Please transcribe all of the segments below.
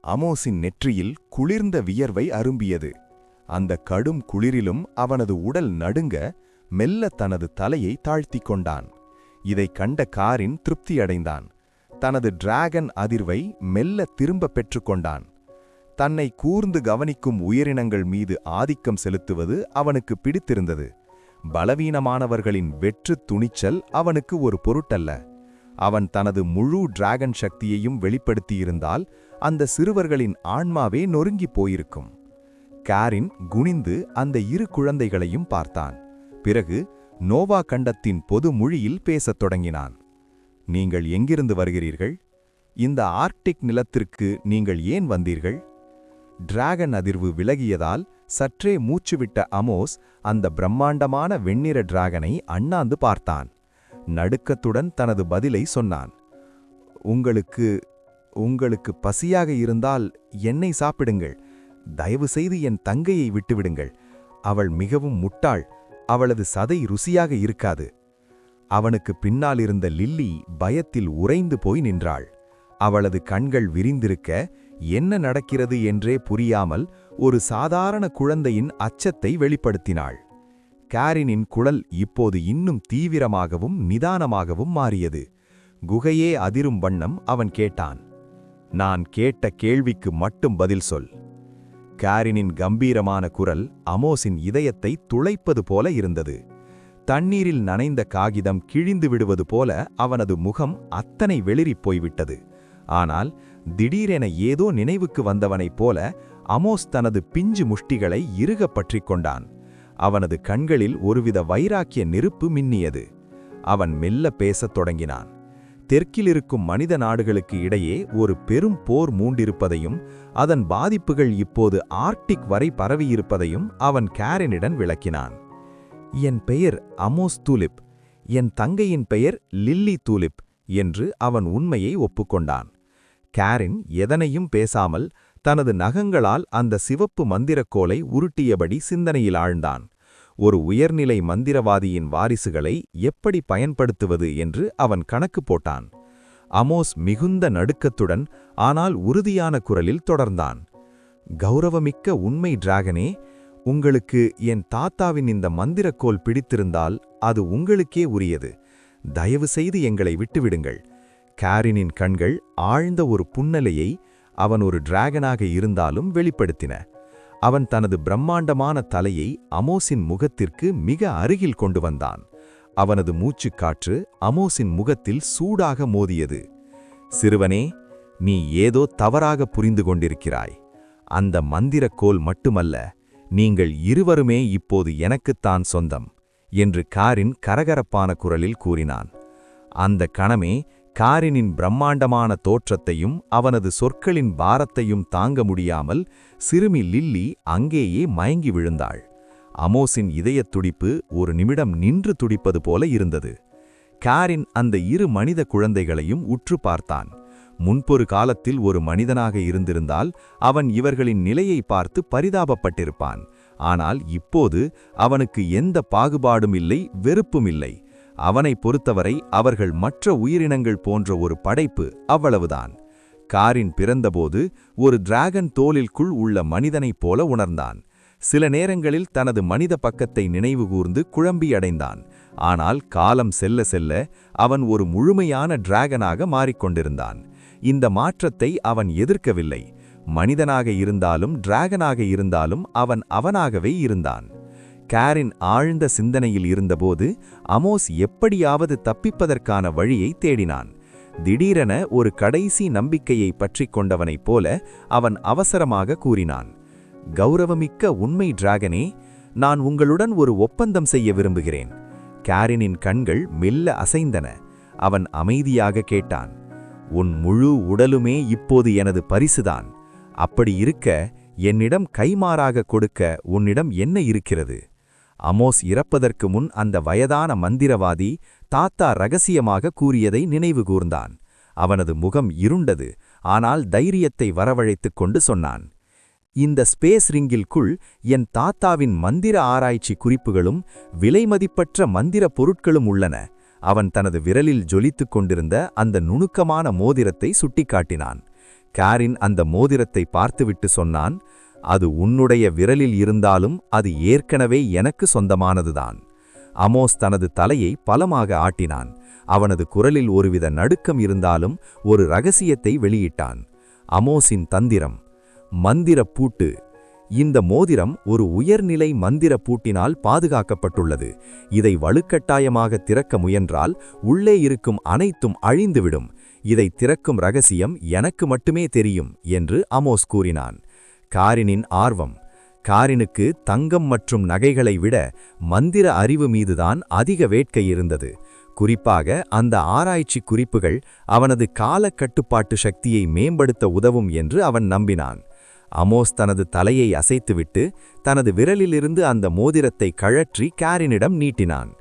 அமோஸின் நெற்றியில் குளிர்ந்த வியர்வை அரும்பியது. அந்த கடும் குளிரிலும் அவனது உடல் நடுங்க மெல்ல தனது தலையை தாழ்த்திக் கொண்டான். இதைக் கண்ட காரின் திருப்தியடைந்தான். தனது டிராகன் அதிர்வை மெல்ல திரும்ப பெற்றுக்கொண்டான். தன்னை கூர்ந்து கவனிக்கும் உயிரினங்கள் மீது ஆதிக்கம் செலுத்துவது அவனுக்கு பிடித்திருந்தது. பலவீனமானவர்களின் வெற்று துணிச்சல் அவனுக்கு ஒரு பொருட்டல்ல. அவன் தனது முழு டிராகன் சக்தியையும் வெளிப்படுத்தியிருந்தால் அந்த சிறுவர்களின் ஆன்மாவே நொறுங்கிப் போயிருக்கும். காரின் குனிந்து அந்த இரு குழந்தைகளையும் பார்த்தான். பிறகு நோவா கண்டத்தின் பொது மொழியில் பேசத் தொடங்கினான். நீங்கள் எங்கிருந்து வருகிறீர்கள்? இந்த ஆர்க்டிக் நிலத்திற்கு நீங்கள் ஏன் வந்தீர்கள்? டிராகன் அதிர்வு விலகியதால் சற்றே மூச்சுவிட்ட அமோஸ் அந்த பிரம்மாண்டமான வெண்ணிற டிராகனை அண்ணாந்து பார்த்தான். நடுக்கத்துடன் தனது பதிலை சொன்னான். உங்களுக்கு பசியாக இருந்தால் என்னை சாப்பிடுங்கள். தயவு செய்து என் தங்கையை விட்டுவிடுங்கள். அவள் மிகவும் முட்டாள். அவளது சதை ருசியாக இருக்காது. அவனுக்கு பின்னால் இருந்த லில்லி பயத்தில் உறைந்து போய் நின்றாள். அவளது கண்கள் விரிந்திருக்க என்ன நடக்கிறது என்றே புரியாமல் ஒரு சாதாரண குழந்தையின் அச்சத்தை வெளிப்படுத்தினாள். காரினின் குரல் இப்போது இன்னும் தீவிரமாகவும் நிதானமாகவும் மாறியது. குகையே அதிரும் வண்ணம் அவன் கேட்டான். நான் கேட்ட கேள்விக்கு மட்டும் பதில் சொல். காரினின் கம்பீரமான குரல் அமோஸின் இதயத்தை துளைப்பது போல இருந்தது. தண்ணீரில் நனைந்த காகிதம் கிழிந்து விடுவது போல அவனது முகம் அத்தனை வெளிறிப் போய்விட்டது. ஆனால் திடீரென ஏதோ நினைவுக்கு வந்தவனைப் போல அமோஸ் தனது பிஞ்சு முஷ்டிகளை இறுகப் பற்றிக் கொண்டான். அவனது கண்களில் ஒருவித வைராக்கிய நெருப்பு மின்னியது. அவன் மெல்ல பேசத் தொடங்கினான். தெற்கிலிருக்கும் மனித நாடுகளுக்கு இடையே ஒரு பெரும் போர் மூண்டிருப்பதையும் அதன் பாதிப்புகள் இப்போது ஆர்க்டிக் வரை பரவியிருப்பதையும் அவன் காரினிடம் விளக்கினான். என் பெயர் அமோஸ் தூலிப். என் தங்கையின் பெயர் லில்லி தூலிப் என்று அவன் உண்மையை ஒப்புக்கொண்டான். காரின் எதனையும் பேசாமல் தனது நகங்களால் அந்த சிவப்பு மந்திரக்கோலை உருட்டியபடி சிந்தனையில் ஆழ்ந்தான். ஒரு உயர்நிலை மந்திரவாதியின் வாரிசுகளை எப்படி பயன்படுத்துவது என்று அவன் கணக்கு போட்டான். அமோஸ் மிகுந்த நடுக்கத்துடன் ஆனால் உறுதியான குரலில் தொடர்ந்தான். கௌரவமிக்க உண்மை டிராகனே, உங்களுக்கு என் தாத்தாவின் இந்த மந்திரக்கோல் பிடித்திருந்தால் அது உங்களுக்கே உரியது. தயவு செய்து எங்களை விட்டுவிடுங்கள். காரினின் கண்கள் ஆழ்ந்த ஒரு புன்னலையை அவன் ஒரு டிராகனாக இருந்தாலும் வெளிப்படுத்தின. அவன் தனது பிரம்மாண்டமான தலையை அமோஸின் முகத்திற்கு மிக அருகில் கொண்டு வந்தான். அவனது மூச்சுக்காற்று அமோஸின் முகத்தில் சூடாக மோதியது. சிறுவனே, நீ ஏதோ தவறாக புரிந்து கொண்டிருக்கிறாய். அந்த மந்திரக்கோல் மட்டுமல்ல, நீங்கள் இருவருமே இப்போது எனக்குத்தான் சொந்தம் என்று காரின் கரகரப்பான குரலில் கூறினான். அந்த கணமே காரினின் பிரம்மாண்டமான தோற்றத்தையும் அவனது சொற்களின் பாரத்தையும் தாங்க முடியாமல் சிறுமி லில்லி அங்கேயே மயங்கி விழுந்தாள். அமோஸின் இதயத் துடிப்பு ஒரு நிமிடம் நின்று துடிப்பது போல இருந்தது. காரின் அந்த இரு மனித குழந்தைகளையும் உற்று பார்த்தான். முன்பொரு காலத்தில் ஒரு மனிதனாக இருந்திருந்தால் அவன் இவர்களின் நிலையை பார்த்து பரிதாபப்பட்டிருப்பான். ஆனால் இப்போது அவனுக்கு எந்த பாகுபாடும் இல்லை, வெறுப்பும் இல்லை. அவனை பொறுத்தவரை அவர்கள் மற்ற உயிரினங்கள் போன்ற ஒரு படைப்பு, அவ்வளவுதான். காரின் பிறந்தபோது ஒரு டிராகன் தோலிற்குள் உள்ள மனிதனைப் போல உணர்ந்தான். சில நேரங்களில் தனது மனித பக்கத்தை நினைவுகூர்ந்து குழம்பியடைந்தான். ஆனால் காலம் செல்ல செல்ல அவன் ஒரு முழுமையான டிராகனாக மாறிக்கொண்டிருந்தான். இந்த மாற்றத்தை அவன் எதிர்க்கவில்லை. மனிதனாக இருந்தாலும் டிராகனாக இருந்தாலும் அவன் அவனாகவே இருந்தான். காரின் ஆழ்ந்த சிந்தனையில் இருந்தபோது அமோஸ் எப்படியாவது தப்பிப்பதற்கான வழியை தேடினான். திடீரென ஒரு கடைசி நம்பிக்கையை பற்றிக் கொண்டவனைப் போல அவன் அவசரமாக கூறினான். கௌரவமிக்க உண்மை டிராகனே, நான் உங்களுடன் ஒரு ஒப்பந்தம் செய்ய விரும்புகிறேன். காரினின் கண்கள் மெல்ல அசைந்தன. அவன் அமைதியாக கேட்டான். உன் முழு உடலுமே இப்போது எனது பரிசுதான். அப்படி இருக்க என்னிடம் கைமாறாக கொடுக்க உன்னிடம் என்ன இருக்கிறது? அமோஸ் இறப்பதற்கு முன் அந்த வயதான மந்திரவாதி தாத்தா ரகசியமாக கூறியதை நினைவுகூர்ந்தான். அவனது முகம் இருண்டது. ஆனால் தைரியத்தை வரவழைத்துக் கொண்டு சொன்னான். இந்த ஸ்பேஸ் ரிங்கிற்குள் என் தாத்தாவின் மந்திர ஆராய்ச்சி குறிப்புகளும் விலைமதிப்பற்ற மந்திர பொருட்களும் உள்ளன. அவன் தனது விரலில் ஜொலித்துக் கொண்டிருந்த அந்த நுணுக்கமான மோதிரத்தை சுட்டிக்காட்டினான். காரின் அந்த மோதிரத்தை பார்த்துவிட்டு சொன்னான், அது உன்னுடைய விரலில் இருந்தாலும் அது ஏற்கனவே எனக்கு சொந்தமானதுதான். அமோஸ் தனது தலையை பலமாக ஆட்டினான். அவனது குரலில் ஒருவித நடுக்கம் இருந்தாலும் ஒரு இரகசியத்தை வெளியிட்டான். அமோஸின் தந்திரம். மந்திரப் பூட்டு. இந்த மோதிரம் ஒரு உயர்நிலை மந்திரப் பூட்டினால் பாதுகாக்கப்பட்டுள்ளது. இதை வலுக்கட்டாயமாக திறக்க முயன்றால் உள்ளே இருக்கும் அனைத்தும் அழிந்துவிடும். இதை திறக்கும் இரகசியம் எனக்கு மட்டுமே தெரியும் என்று அமோஸ் கூறினான். காரினின் ஆர்வம். காரினுக்கு தங்கம் மற்றும் நகைகளை விட மந்திர அறிவு மீதுதான் அதிக வேட்கை இருந்தது. குறிப்பாக அந்த ஆராய்ச்சி குறிப்புகள் அவனது காலக்கட்டுப்பாட்டு சக்தியை மேம்படுத்த உதவும் என்று அவன் நம்பினான். அமோஸ் தனது தலையை அசைத்துவிட்டு தனது விரலிலிருந்து அந்த மோதிரத்தை கழற்றி காரினிடம் நீட்டினான்.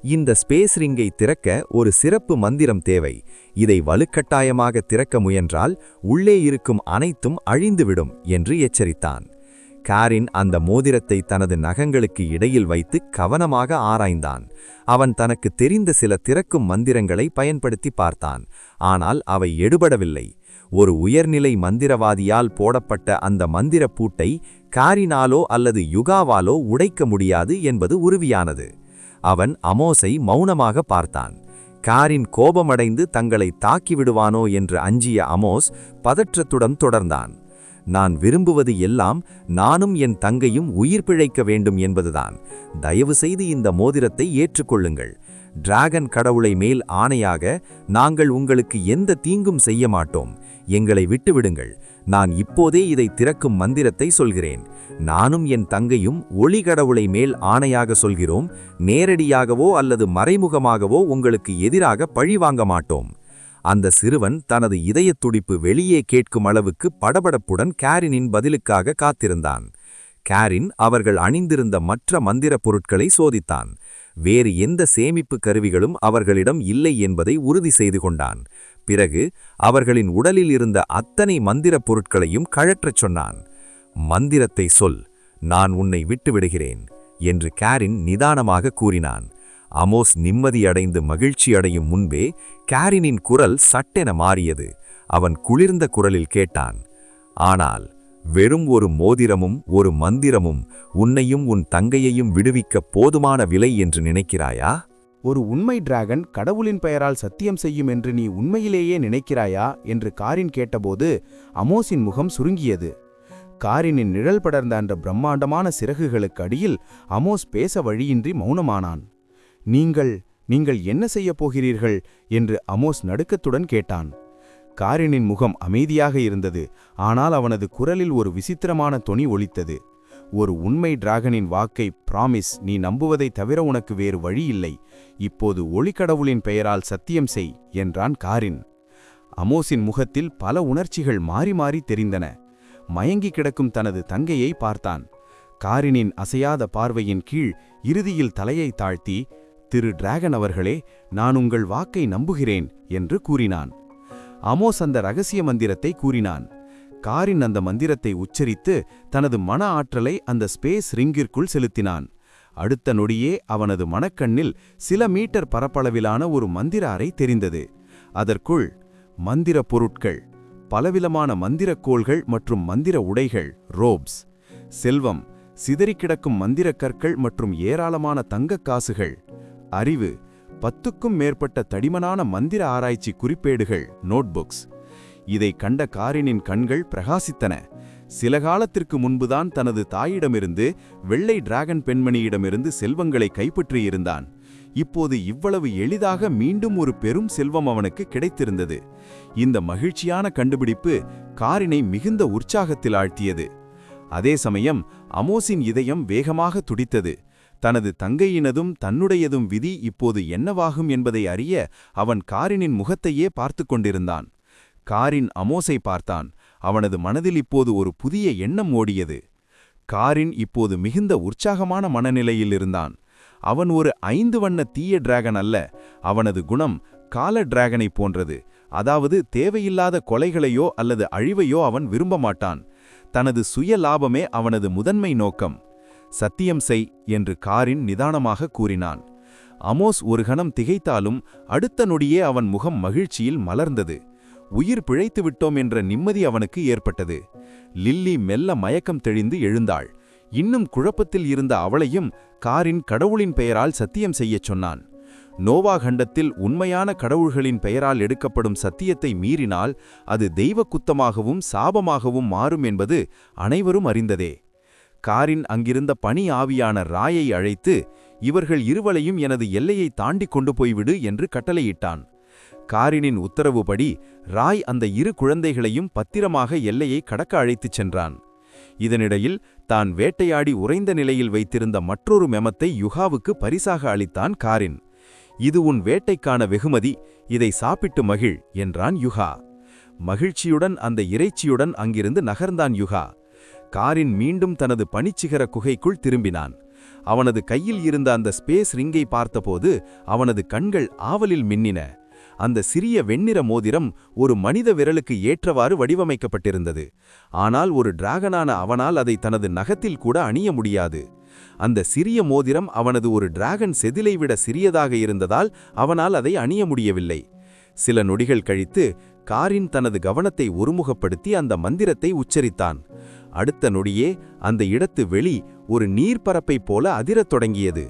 இந்த ஸ்பேஸ் ரிங்கை திறக்க ஒரு சிறப்பு மந்திரம் தேவை. இதை வலுக்கட்டாயமாக திறக்க முயன்றால் உள்ளே இருக்கும் அனைத்தும் அழிந்துவிடும் என்று எச்சரித்தான். காரின் அந்த மோதிரத்தை தனது நகங்களுக்கு இடையில் வைத்து கவனமாக ஆராய்ந்தான். அவன் தனக்கு தெரிந்த சில திறக்கும் மந்திரங்களை பயன்படுத்தி பார்த்தான். ஆனால் அவை எடுபடவில்லை. ஒரு உயர்நிலை மந்திரவாதியால் போடப்பட்ட அந்த மந்திர பூட்டை காரினாலோ அல்லது யுகாவாலோ உடைக்க முடியாது என்பது உறுதியானது. அவன் அமோஸை மௌனமாக பார்த்தான். காரின் கோபமடைந்து தங்களை தாக்கிவிடுவானோ என்று அஞ்சிய அமோஸ் பதற்றத்துடன் தொடர்ந்தான். நான் விரும்புவது எல்லாம் நானும் என் தங்கையும் உயிர் பிழைக்க வேண்டும் என்பதுதான். தயவு செய்து இந்த மோதிரத்தை ஏற்றுக்கொள்ளுங்கள். டிராகன் கடவுளை மேல் ஆணையாக நாங்கள் உங்களுக்கு எந்த தீங்கும் செய்ய மாட்டோம். எங்களை விட்டுவிடுங்கள். நான் இப்போதே இதை திறக்கும் மந்திரத்தை சொல்கிறேன். நானும் என் தங்கையும் ஒளி கடவுளை மேல் ஆணையாக சொல்கிறோம். நேரடியாகவோ அல்லது மறைமுகமாகவோ உங்களுக்கு எதிராக பழி வாங்க மாட்டோம். அந்த சிறுவன் தனது இதயத் துடிப்பு வெளியே கேட்கும் அளவுக்கு படபடப்புடன் காரினின் பதிலுக்காக காத்திருந்தான். காரின் அவர்கள் அணிந்திருந்த மற்ற மந்திரப் பொருட்களை சோதித்தான். வேறு எந்த சேமிப்பு கருவிகளும் அவர்களிடம் இல்லை என்பதை உறுதி செய்து கொண்டான். பிறகு அவர்களின் உடலில் இருந்த அத்தனை மந்திரப் பொருட்களையும் கழற்றச் சொன்னான். மந்திரத்தை சொல், நான் உன்னை விட்டுவிடுகிறேன் என்று காரின் நிதானமாக கூறினான். அமோஸ் நிம்மதியடைந்து மகிழ்ச்சியடையும் முன்பே காரினின் குரல் சட்டென மாறியது. அவன் குளிர்ந்த குரலில் கேட்டான், ஆனால் வெறும் ஒரு மோதிரமும் ஒரு மந்திரமும் உன்னையும் உன் தங்கையையும் விடுவிக்க போதுமான விலை என்று நினைக்கிறாயா? ஒரு உண்மை டிராகன் கடவுளின் பெயரால் சத்தியம் செய்யும் என்று நீ உண்மையிலேயே நினைக்கிறாயா என்று காரின் கேட்டபோது அமோஸின் முகம் சுருங்கியது. காரினின் நிழல் படர்ந்த அந்த பிரம்மாண்டமான சிறகுகளுக்கு அடியில் அமோஸ் பேச வழியின்றி மௌனமானான். நீங்கள் என்ன செய்யப் போகிறீர்கள் என்று அமோஸ் நடுக்கத்துடன் கேட்டான். காரினின் முகம் அமைதியாக இருந்தது. ஆனால் அவனது குரலில் ஒரு விசித்திரமான தொனி ஒலித்தது. ஒரு உண்மை டிராகனின் வாக்கை பிராமிஸ், நீ நம்புவதை தவிர உனக்கு வேறு வழி இல்லை. இப்போது ஒளிக்கடவுளின் பெயரால் சத்தியம் செய் என்றான் காரின். அமோஸின் முகத்தில் பல உணர்ச்சிகள் மாறி மாறி தெரிந்தன. மயங்கி கிடக்கும் தனது தங்கையை பார்த்தான். காரினின் அசையாத பார்வையின் கீழ் இறுதியில் தலையை தாழ்த்தி, திரு டிராகன் அவர்களே, நான் உங்கள் வாக்கை நம்புகிறேன் என்று கூறினான். அமோஸ் அந்த இரகசிய மந்திரத்தை கூறினான். காரின் அந்த மந்திரத்தை உச்சரித்து தனது மன ஆற்றலை அந்த ஸ்பேஸ் ரிங்கிற்குள் செலுத்தினான். அடுத்த நொடியே அவனது மனக்கண்ணில் சில மீட்டர் பரப்பளவிலான ஒரு மந்திர அறை தெரிந்தது. அதற்குள் மந்திர பொருட்கள், பலவிதமான மந்திரக்கோள்கள் மற்றும் மந்திர உடைகள், ரோப்ஸ், செல்வம், சிதறிக்கிடக்கும் மந்திரக் கற்கள் மற்றும் ஏராளமான தங்கக் காசுகள், அறிவு, 10க்கும் மேற்பட்ட தடிமனான மந்திர ஆராய்ச்சி குறிப்பேடுகள், நோட்புக்ஸ். இதை கண்ட காரினின் கண்கள் பிரகாசித்தன. சில காலத்திற்கு முன்புதான் தனது தாயிடமிருந்து, வெள்ளை டிராகன் பெண்மணியிடமிருந்து செல்வங்களை கைப்பற்றியிருந்தான். இப்போது இவ்வளவு எளிதாக மீண்டும் ஒரு பெரும் செல்வம் அவனுக்கு கிடைத்திருந்தது. இந்த மகிழ்ச்சியான கண்டுபிடிப்பு காரினை மிகுந்த உற்சாகத்தில் ஆழ்த்தியது. அதே சமயம் அமோஸின் இதயம் வேகமாக துடித்தது. தனது தங்கையினதும் தன்னுடையதும் விதி இப்போது என்னவாகும் என்பதை அறிய அவன் காரினின் முகத்தையே பார்த்து கொண்டிருந்தான். காரின் அமோஸை பார்த்தான். அவனது மனதில் இப்போது ஒரு புதிய எண்ணம் ஓடியது. காரின் இப்போது மிகுந்த உற்சாகமான மனநிலையில் இருந்தான். அவன் ஒரு 5 வண்ண தீய டிராகன் அல்ல. அவனது குணம் கால டிராகனை போன்றது. அதாவது தேவையில்லாத கொலைகளையோ அல்லது அழிவையோ அவன் விரும்ப மாட்டான். தனது சுய லாபமே அவனது முதன்மை நோக்கம். சத்தியம் செய் என்று காரின் நிதானமாக கூறினான். அமோஸ் ஒரு கணம் திகைத்தாலும் அடுத்த நொடியே அவன் முகம் மகிழ்ச்சியில் மலர்ந்தது. உயிர் பிழைத்து விட்டோம் என்ற நிம்மதி அவனுக்கு ஏற்பட்டது. லில்லி மெல்ல மயக்கம் தெளிந்து எழுந்தாள். இன்னும் குழப்பத்தில் இருந்த அவளையும் காரின் கடவுளின் பெயரால் சத்தியம் செய்யச் சொன்னான். நோவா கண்டத்தில் உண்மையான கடவுள்களின் பெயரால் எடுக்கப்படும் சத்தியத்தை மீறினால் அது தெய்வ குத்தமாகவும் சாபமாகவும் மாறும் என்பது அனைவரும் அறிந்ததே. காரின் அங்கிருந்த பனி ஆவியான ராயை அழைத்து, இவர்கள் இருவளையும் எனது எல்லையை தாண்டி கொண்டு போய்விடு என்று கட்டளையிட்டான். காரினின் உத்தரவுபடி ராய் அந்த இரு குழந்தைகளையும் பத்திரமாக எல்லையை கடக்க அழைத்துச் சென்றான். இதனிடையில் தான் வேட்டையாடி உறைந்த நிலையில் வைத்திருந்த மற்றொரு மெமத்தை யுகாவுக்கு பரிசாக அளித்தான் காரின். இது உன் வேட்டைக்கான வெகுமதி, இதை சாப்பிட்டு மகிழ் என்றான் யுகா. மகிழ்ச்சியுடன் அந்த இறைச்சியுடன் அங்கிருந்து நகர்ந்தான் யுகா. காரின் மீண்டும் தனது பனிச்சிகர குகைக்குள் திரும்பினான். அவனது கையில் இருந்த அந்த ஸ்பேஸ் ரிங்கை பார்த்தபோது அவனது கண்கள் ஆவலில் மின்னின. அந்த சிறிய வெண்ணிற மோதிரம் ஒரு மனித விரலுக்கு ஏற்றவாறு வடிவமைக்கப்பட்டிருந்தது. ஆனால் ஒரு டிராகனான அவனால் அதை தனது நகத்தில் கூட அணிய முடியாது. அந்த சிறிய மோதிரம் அவனது ஒரு டிராகன் செதிலை விட சிறியதாக இருந்ததால் அவனால் அதை அணிய முடியவில்லை. சில நொடிகள் கழித்து காரின் தனது கவனத்தை ஒருமுகப்படுத்தி அந்த மந்திரத்தை உச்சரித்தான். அடுத்த நொடியே அந்த இடத்து வெளி ஒரு நீர்ப்பரப்பைப் போல அதிரத் தொடங்கியது.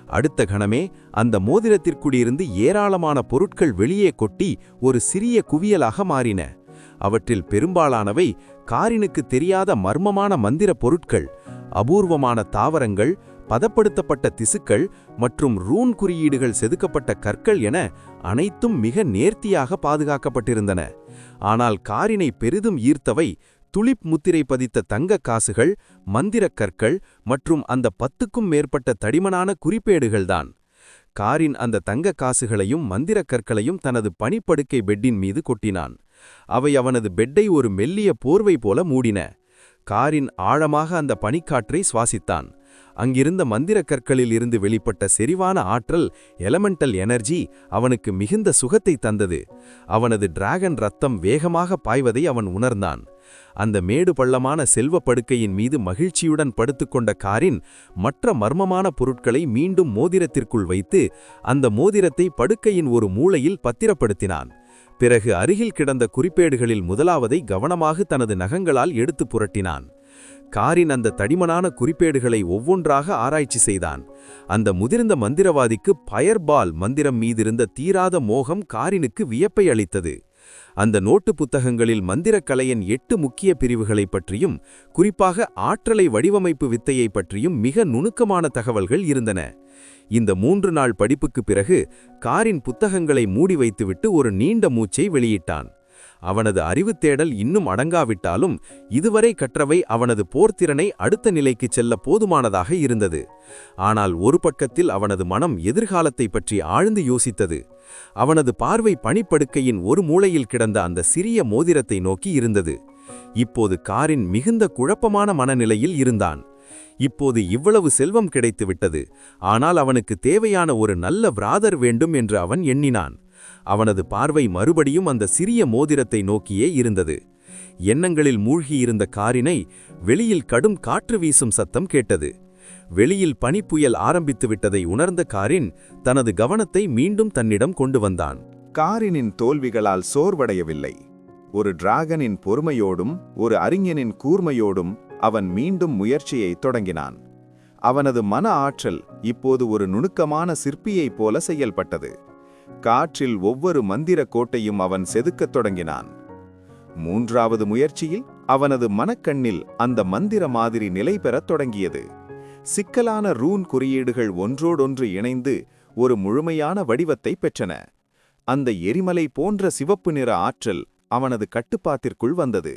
அடுத்த கணமே அந்த மோதிரத்திற்குடியிருந்து ஏராளமான பொருட்கள் வெளியே கொட்டி ஒரு சிறிய குவியலாக மாறின. அவற்றில் பெரும்பாலானவை காரினுக்கு தெரியாத மர்மமான மந்திர பொருட்கள், அபூர்வமான தாவரங்கள், பதப்படுத்தப்பட்ட திசுக்கள் மற்றும் ரூன் குறியீடுகள் செதுக்கப்பட்ட கற்கள் என அனைத்தும் மிக நேர்த்தியாக பாதுகாக்கப்பட்டிருந்தன. ஆனால் காரினை பெரிதும் ஈர்த்தவை துளிப் முத்திரை பதித்த தங்க காசுகள், மந்திரக் கற்கள் மற்றும் அந்த 10க்கும் மேற்பட்ட தடிமனான குறிப்பேடுகள்தான். காரின் அந்த தங்க காசுகளையும் மந்திரக் கற்களையும் தனது பனிப்படுக்கை பெட்டின் மீது கொட்டினான். அவை அவனது பெட்டை ஒரு மெல்லிய போர்வை போல மூடின. காரின் ஆழமாக அந்த பனிக்காற்றை சுவாசித்தான். அங்கிருந்த மந்திரக் கற்களில் இருந்து வெளிப்பட்ட செறிவான ஆற்றல், எலமெண்டல் எனர்ஜி அவனுக்கு மிகுந்த சுகத்தை தந்தது. அவனது டிராகன் ரத்தம் வேகமாக பாய்வதை அவன் உணர்ந்தான். அந்த மேடு பள்ளமான செல்வப் படுக்கையின் மீது மகிழ்ச்சியுடன் படுத்துக்கொண்ட காரின் மற்ற மர்மமான பொருட்களை மீண்டும் மோதிரத்திற்குள் வைத்து அந்த மோதிரத்தை படுக்கையின் ஒரு மூலையில் பத்திரப்படுத்தினான். பிறகு அருகில் கிடந்த குறிப்பேடுகளில் முதலாவதை கவனமாக தனது நகங்களால் எடுத்து புரட்டினான். காரின் அந்த தடிமனான குறிப்பேடுகளை ஒவ்வொன்றாக ஆராய்ச்சி செய்தான். அந்த முதிர்ந்த மந்திரவாதிக்கு பயர்பால் மந்திரம் மீதிருந்த தீராத மோகம் காரினுக்கு வியப்பை அளித்தது. அந்த நோட்டு புத்தகங்களில் மந்திரக்கலையின் 8 முக்கிய பிரிவுகளைப் பற்றியும் குறிப்பாக ஆற்றலை வடிவமைப்பு வித்தையை பற்றியும் மிக நுணுக்கமான தகவல்கள் இருந்தன. இந்த 3 நாள் படிப்புக்குப் பிறகு காரின் புத்தகங்களை மூடி வைத்துவிட்டு ஒரு நீண்ட மூச்சை வெளியிட்டான். அவனது அறிவுத் தேடல் இன்னும் அடங்காவிட்டாலும் இதுவரை கற்றவை அவனது போர்த்திறனை அடுத்த நிலைக்குச் செல்ல போதுமானதாக இருந்தது. ஆனால் ஒரு பக்கத்தில் அவனது மனம் எதிர்காலத்தை பற்றி ஆழ்ந்து யோசித்தது. அவனது பார்வை பனிப்படுக்கையின் ஒரு மூலையில் கிடந்த அந்த சிறிய மோதிரத்தை நோக்கி இருந்தது. இப்போது காரின் மிகுந்த குழப்பமான மனநிலையில் இருந்தான். இப்போது இவ்வளவு செல்வம் கிடைத்துவிட்டது, ஆனால் அவனுக்கு தேவையான ஒரு நல்ல பிராதர் வேண்டும் என்று அவன் எண்ணினான். அவனது பார்வை மறுபடியும் அந்த சிறிய மோதிரத்தை நோக்கியே இருந்தது. எண்ணங்களில் மூழ்கியிருந்த காரினை வெளியில் கடும் காற்று வீசும் சத்தம் கேட்டது. வெளியில் பனிப்புயல் ஆரம்பித்து விட்டதை உணர்ந்த காரின் தனது கவனத்தை மீண்டும் தன்னிடம் கொண்டு வந்தான். காரினின் தோல்விகளால் சோர்வடையவில்லை. ஒரு டிராகனின் பொறுமையோடும் ஒரு அறிஞனின் கூர்மையோடும் அவன் மீண்டும் முயற்சியை தொடங்கினான். அவனது மன ஆற்றல் இப்போது ஒரு நுணுக்கமான சிற்பியைப் போல செயல்பட்டது. காற்றில் ஒவ்வொரு மந்திர கோட்டையும் அவன் செதுக்கத் தொடங்கினான். 3வது முயற்சியில் அவனது மனக்கண்ணில் அந்த மந்திர மாதிரி நிலை பெறத் தொடங்கியது. சிக்கலான ரூன் குறியீடுகள் ஒன்றோடொன்று இணைந்து ஒரு முழுமையான வடிவத்தை பெற்றன. அந்த எரிமலை போன்ற சிவப்பு நிற ஆற்றல் அவனது கட்டுப்பாட்டிற்குள் வந்தது.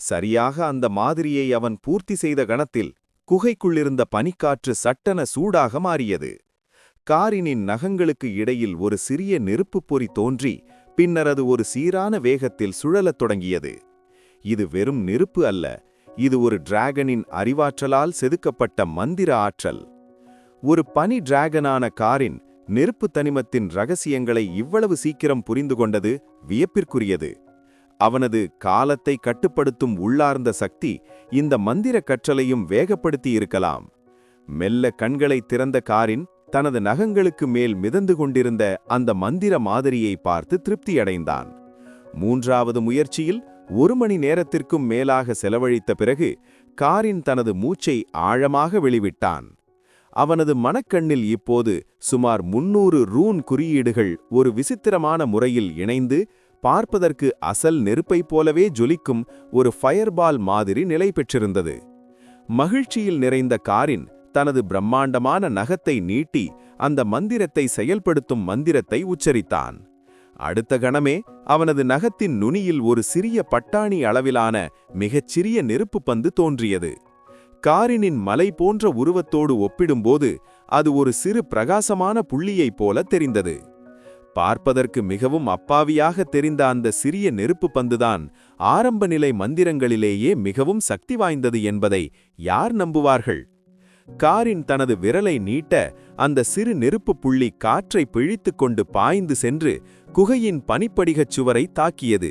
சரியாக அந்த மாதிரியை அவன் பூர்த்தி செய்த கணத்தில் குகைக்குள்ளிருந்த பனிக்காற்று சட்டென சூடாக மாறியது. காரினின் நகங்களுக்கு இடையில் ஒரு சிறிய நெருப்புப் பொறி தோன்றி பின்னர் அது ஒரு சீரான வேகத்தில் சுழலத் தொடங்கியது. இது வெறும் நெருப்பு அல்ல, இது ஒரு டிராகனின் அறிவாற்றலால் செதுக்கப்பட்ட மந்திர ஆற்றல். ஒரு பனி டிராகனான காரின் நெருப்பு தனிமத்தின் ரகசியங்களை இவ்வளவு சீக்கிரம் புரிந்து கொண்டது வியப்பிற்குரியது. அவனது காலத்தை கட்டுப்படுத்தும் உள்ளார்ந்த சக்தி இந்த மந்திர கற்றலையும் வேகப்படுத்தி இருக்கலாம். மெல்ல கண்களை திறந்த காரின் தனது நகங்களுக்கு மேல் மிதந்து கொண்டிருந்த அந்த மந்திர மாதிரியை பார்த்து திருப்தியடைந்தான். மூன்றாவது முயற்சியில் 1 மணி நேரத்திற்கும் மேலாக செலவழித்த பிறகு காரின் தனது மூச்சை ஆழமாக வெளிவிட்டான். அவனது மனக்கண்ணில் இப்போது சுமார் 300 ரூன் குறியீடுகள் ஒரு விசித்திரமான முறையில் இணைந்து பார்ப்பதற்கு அசல் நெருப்பைப் போலவே ஜொலிக்கும் ஒரு ஃபயர்பால் மாதிரி நிலை பெற்றிருந்தது. மகிழ்ச்சியில் நிறைந்த காரின் தனது பிரம்மாண்டமான நகத்தை நீட்டி அந்த மந்திரத்தை செயல்படுத்தும் மந்திரத்தை உச்சரித்தான். அடுத்த கணமே அவனது நகத்தின் நுனியில் ஒரு சிறிய பட்டாணி அளவிலான மிகச்சிறிய நெருப்பு பந்து தோன்றியது. காரினின் மலை போன்ற உருவத்தோடு ஒப்பிடும்போது அது ஒரு சிறு பிரகாசமான புள்ளியைப் போல தெரிந்தது. பார்ப்பதற்கு மிகவும் அப்பாவியாக தெரிந்த அந்த சிறிய நெருப்பு பந்துதான் ஆரம்ப நிலை மந்திரங்களிலேயே மிகவும் சக்தி வாய்ந்தது என்பதை யார் நம்புவார்கள்? காரின் தனது விரலை நீட்ட அந்த சிறு நெருப்பு புள்ளி காற்றை பிழித்துக் கொண்டு பாய்ந்து சென்று குகையின் பனிப்படிகச் சுவரை தாக்கியது.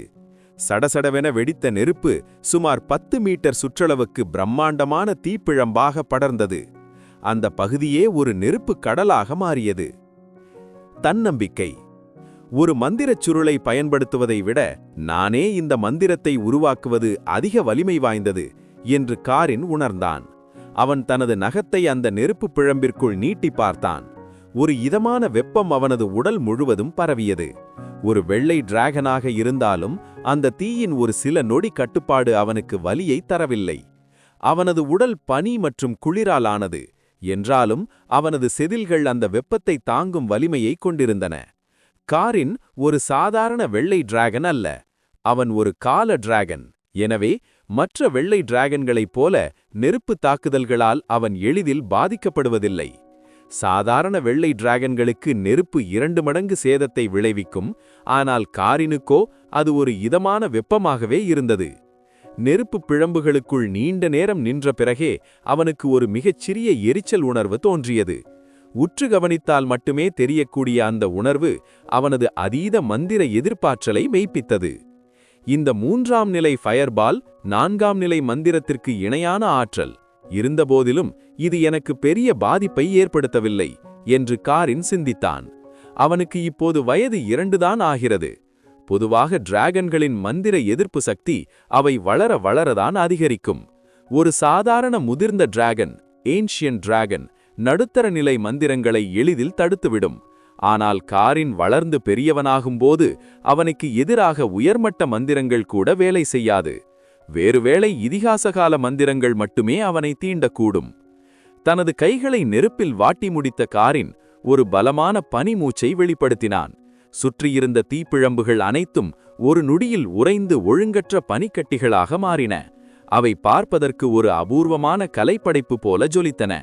சடசடவென வெடித்த நெருப்பு சுமார் 10 மீட்டர் சுற்றளவுக்கு பிரம்மாண்டமான தீப்பிழம்பாக படர்ந்தது. அந்த பகுதியே ஒரு நெருப்பு கடலாக மாறியது. தன்னம்பிக்கை. ஒரு மந்திரச் சுருளை பயன்படுத்துவதை விட நானே இந்த மந்திரத்தை உருவாக்குவது அதிக வலிமை வாய்ந்தது என்று காரின் உணர்ந்தான். அவன் தனது நகத்தை அந்த நெருப்பு பிழம்பிற்குள் நீட்டி பார்த்தான். ஒரு இதமான வெப்பம் அவனது உடல் முழுவதும் பரவியது. ஒரு வெள்ளை டிராகனாக இருந்தாலும் அந்த தீயின் ஒரு சில நொடி கட்டுப்பாடு அவனுக்கு வலியை தரவில்லை. அவனது உடல் பனி மற்றும் குளிரால் ஆனது என்றாலும் அவனது செதில்கள் அந்த வெப்பத்தை தாங்கும் வலிமையை கொண்டிருந்தன. காரின் ஒரு சாதாரண வெள்ளை டிராகன் அல்ல, அவன் ஒரு கால டிராகன். எனவே மற்ற வெள்ளை டிராகன்களைப் போல நெருப்பு தாக்குதல்களால் அவன் எளிதில் பாதிக்கப்படுவதில்லை. சாதாரண வெள்ளை டிராகன்களுக்கு நெருப்பு 2 மடங்கு சேதத்தை விளைவிக்கும். ஆனால் காரினுக்கோ அது ஒரு இதமான வெப்பமாகவே இருந்தது. நெருப்பு பிழம்புகளுக்குள் நீண்ட நேரம் நின்ற பிறகே அவனுக்கு ஒரு மிகச்சிறிய எரிச்சல் உணர்வு தோன்றியது. உற்று கவனித்தால் மட்டுமே தெரியக்கூடிய அந்த உணர்வு அவனது அதீத மந்திர எதிர்ப்பாற்றலை மெய்ப்பித்தது. இந்த 3ஆம் நிலை ஃபயர்பால் 4ஆம் நிலை மந்திரத்திற்கு இணையான ஆற்றல் இருந்தபோதிலும் இது எனக்கு பெரிய பாதிப்பை ஏற்படுத்தவில்லை என்று காரின் சிந்தித்தான். அவனுக்கு இப்போது வயது 2 தான் ஆகிறது. பொதுவாக டிராகன்களின் மந்திர எதிர்ப்பு சக்தி அவை வளர வளரதான் அதிகரிக்கும். ஒரு சாதாரண முதிர்ந்த டிராகன், ஏன்ஷியன் டிராகன், நடுத்தர நிலை மந்திரங்களை எளிதில் தடுத்துவிடும். ஆனால் காரின் வளர்ந்து பெரியவனாகும்போது அவனுக்கு எதிராக உயர்மட்ட மந்திரங்கள் கூட வேலை செய்யாது. வேறுவேளை இதிகாசகால மந்திரங்கள் மட்டுமே அவனை தீண்டக்கூடும். தனது கைகளை நெருப்பில் வாட்டி முடித்த காரின் ஒரு பலமான பனி மூச்சை வெளிப்படுத்தினான். சுற்றியிருந்த தீப்பிழம்புகள் அனைத்தும் ஒரு நொடியில் உறைந்து ஒழுங்கற்ற பனிக்கட்டிகளாக மாறின. அவை பார்ப்பதற்கு ஒரு அபூர்வமான கலைப்படைப்பு போல ஜொலித்தன.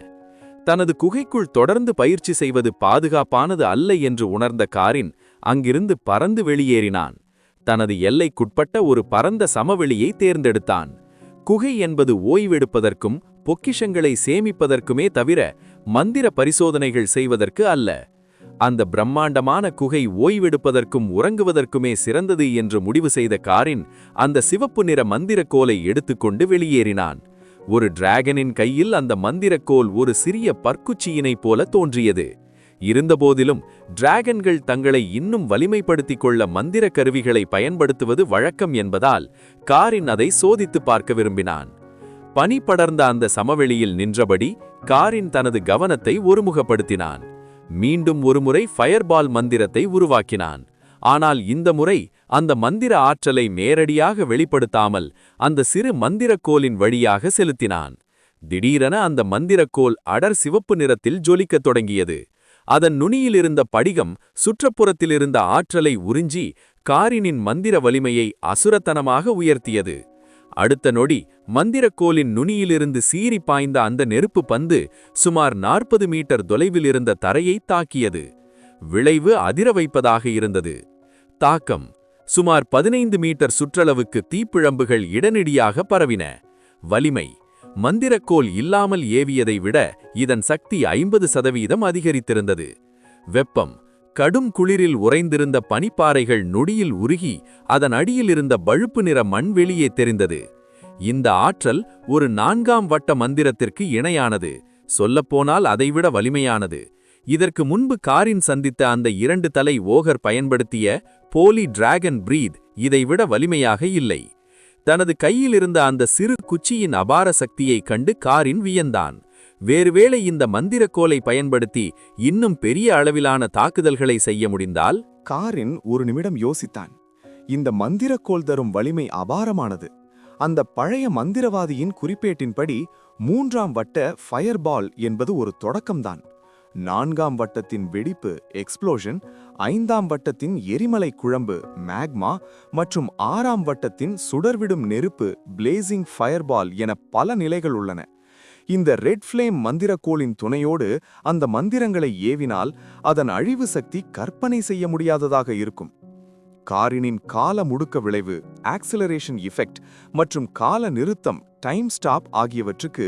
தனது குகைக்குள் தொடர்ந்து பயிற்சி செய்வது பாதுகாப்பானது அல்ல என்று உணர்ந்த காரின் அங்கிருந்து பறந்து வெளியேறினான். தனது எல்லைக்குட்பட்ட ஒரு பரந்த சமவெளியை தேர்ந்தெடுத்தான். குகை என்பது ஓய்வெடுப்பதற்கும் பொக்கிஷங்களை சேமிப்பதற்குமே தவிர மந்திர பரிசோதனைகள் செய்வதற்கு அல்ல. அந்த பிரம்மாண்டமான குகை ஓய்வெடுப்பதற்கும் உறங்குவதற்குமே சிறந்தது என்று முடிவு செய்த காரின் அந்த சிவப்பு நிற மந்திரக்கோலை எடுத்துக்கொண்டு வெளியேறினான். ஒரு டிராகனின் கையில் அந்த மந்திரக்கோல் ஒரு சிறிய பற்குச்சியினைப் போல தோன்றியது. இருந்தபோதிலும் டிராகன்கள் தங்களை இன்னும் வலிமைப்படுத்திக் கொள்ள மந்திர கருவிகளை பயன்படுத்துவது வழக்கம் என்பதால் காரின் அதை சோதித்து பார்க்க விரும்பினான். பனி படர்ந்த அந்த சமவெளியில் நின்றபடி காரின் தனது கவனத்தை ஒருமுகப்படுத்தினான். மீண்டும் ஒருமுறை ஃபயர்பால் மந்திரத்தை உருவாக்கினான். ஆனால் இந்த முறை அந்த மந்திர ஆற்றலை நேரடியாக வெளிப்படுத்தாமல் அந்த சிறு மந்திரக்கோலின் வழியாக செலுத்தினான். திடீரென அந்த மந்திரக்கோல் அடர் சிவப்பு நிறத்தில் ஜொலிக்கத் தொடங்கியது. அதன் நுனியிலிருந்த படிகம் சுற்றுப்புறத்திலிருந்த ஆற்றலை உறிஞ்சி காரினின் மந்திர வலிமையை அசுரத்தனமாக உயர்த்தியது. அடுத்த நொடி மந்திரக்கோலின் நுனியிலிருந்து சீறி பாய்ந்த அந்த நெருப்பு பந்து சுமார் 40 மீட்டர் தொலைவில் இருந்த தரையை தாக்கியது. விளைவு அதிர வைப்பதாக இருந்தது. தாக்கம் சுமார் 15 மீட்டர் சுற்றளவுக்கு தீப்பிழம்புகள் இடனடியாக பரவின. வலிமை மந்திரக்கோல் இல்லாமல் ஏவியதை விட இதன் சக்தி 50% அதிகரித்திருந்தது. வெப்பம் கடும் குளிரில் உறைந்திருந்த பனிப்பாறைகள் நொடியில் உருகி அதன் அடியில் இருந்த பழுப்பு நிற மண் வெளியே தெரிந்தது. இந்த ஆற்றல் ஒரு 4ஆம் வட்ட மந்திரத்திற்கு இணையானது, சொல்லப்போனால் அதைவிட வலிமையானது. இதற்கு முன்பு காரின் சந்தித்த அந்த 2 தலை ஓகர் பயன்படுத்திய போலி டிராகன் பிரீத் இதைவிட வலிமையாக இல்லை. தனது கையில் இருந்த அந்த சிறு குச்சியின் அபார சக்தியைக் கண்டு காரின் வியந்தான். வேறுவேளை இந்த மந்திரக்கோலை பயன்படுத்தி இன்னும் பெரிய அளவிலான தாக்குதல்களை செய்ய முடிந்தால்? காரின் ஒரு நிமிடம் யோசித்தான். இந்த மந்திரக்கோல் தரும் வலிமை அபாரமானது. அந்த பழைய மந்திரவாதியின் குறிப்பேட்டின்படி 3ஆம் வட்ட ஃபயர்பால் என்பது ஒரு தொடக்கம்தான். 4ஆம் வட்டத்தின் வெடிப்பு எக்ஸ்ப்ளோஷன், 5ஆம் வட்டத்தின் எரிமலை குழம்பு மேக்மா மற்றும் 6ஆம் வட்டத்தின் சுடர்விடும் நெருப்பு பிளேசிங் ஃபயர்பால் என பல நிலைகள் உள்ளன. இந்த ரெட் ஃப்ளேம் மந்திரக்கோளின் துணையோடு அந்த மந்திரங்களை ஏவினால் அதன் அழிவு சக்தி கற்பனை செய்ய முடியாததாக இருக்கும். காரினின் கால முடுக்க விளைவு ஆக்சிலரேஷன் எஃபெக்ட் மற்றும் கால நிறுத்தம் டைம் ஸ்டாப் ஆகியவற்றுக்கு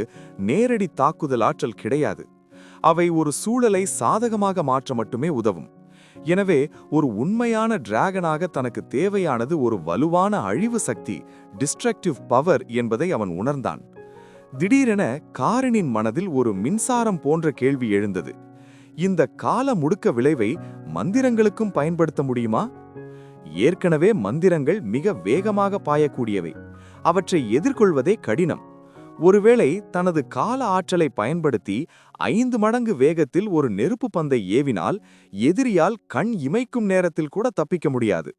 நேரடி தாக்குதல் ஆற்றல் கிடையாது. அவை ஒரு சூழலை சாதகமாக மாற்ற மட்டுமே உதவும். எனவே ஒரு உண்மையான டிராகனாக தனக்கு தேவையானது ஒரு வலுவான அழிவு சக்தி, டிஸ்ட்ரக்டிவ் பவர் என்பதை அவன் உணர்ந்தான். திடீரென காரினின் மனதில் ஒரு மின்சாரம் போன்ற கேள்வி எழுந்தது. இந்த கால முடுக்க விளைவை மந்திரங்களுக்கும் பயன்படுத்த முடியுமா? ஏற்கனவே மந்திரங்கள் மிக வேகமாக பாயக்கூடியவை. அவற்றை எதிர்கொள்வதே கடினம். ஒருவேளை தனது கால ஆற்றலை பயன்படுத்தி 5 மடங்கு வேகத்தில் ஒரு நெருப்பு பந்தை ஏவினால் எதிரியால் கண் இமைக்கும் நேரத்தில் கூட தப்பிக்க முடியாது.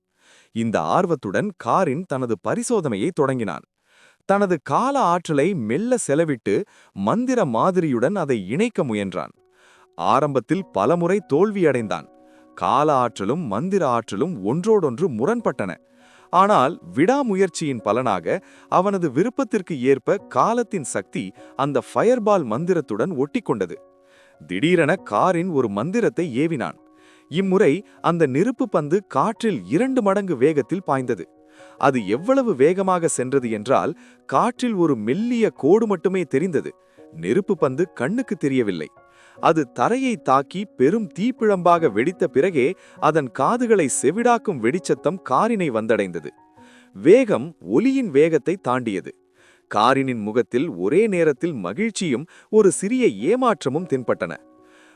இந்த ஆர்வத்துடன் காரின் தனது பரிசோதனையை தொடங்கினான். தனது கால ஆற்றலை மெல்ல செலவிட்டு மந்திர மாதிரியுடன் அதை இணைக்க முயன்றான். ஆரம்பத்தில் பலமுறை தோல்வியடைந்தான். கால ஆற்றலும் மந்திர ஆற்றலும் ஒன்றோடொன்று முரண்பட்டன. ஆனால் விடாமுயற்சியின் பலனாக அவனது விருப்பத்திற்கு ஏற்ப காலத்தின் சக்தி அந்த ஃபயர்பால் மந்திரத்துடன் ஒட்டிக்கொண்டது. திடீரென காரின் ஒரு மந்திரத்தை ஏவினான். இம்முறை அந்த நெருப்பு பந்து காற்றில் 2 மடங்கு வேகத்தில் பாய்ந்தது. அது எவ்வளவு வேகமாக சென்றது என்றால் காற்றில் ஒரு மெல்லிய கோடு மட்டுமே தெரிந்தது. நெருப்பு பந்து கண்ணுக்கு தெரியவில்லை. அது தரையை தாக்கி பெரும் தீப்பிழம்பாக வெடித்த பிறகே அதன் காதுகளை செவிடாக்கும் வெடிச்சத்தம் காரினை வந்தடைந்தது. வேகம் ஒலியின் வேகத்தை தாண்டியது. காரினின் முகத்தில் ஒரே நேரத்தில் மகிழ்ச்சியும் ஒரு சிறிய ஏமாற்றமும் தென்பட்டன.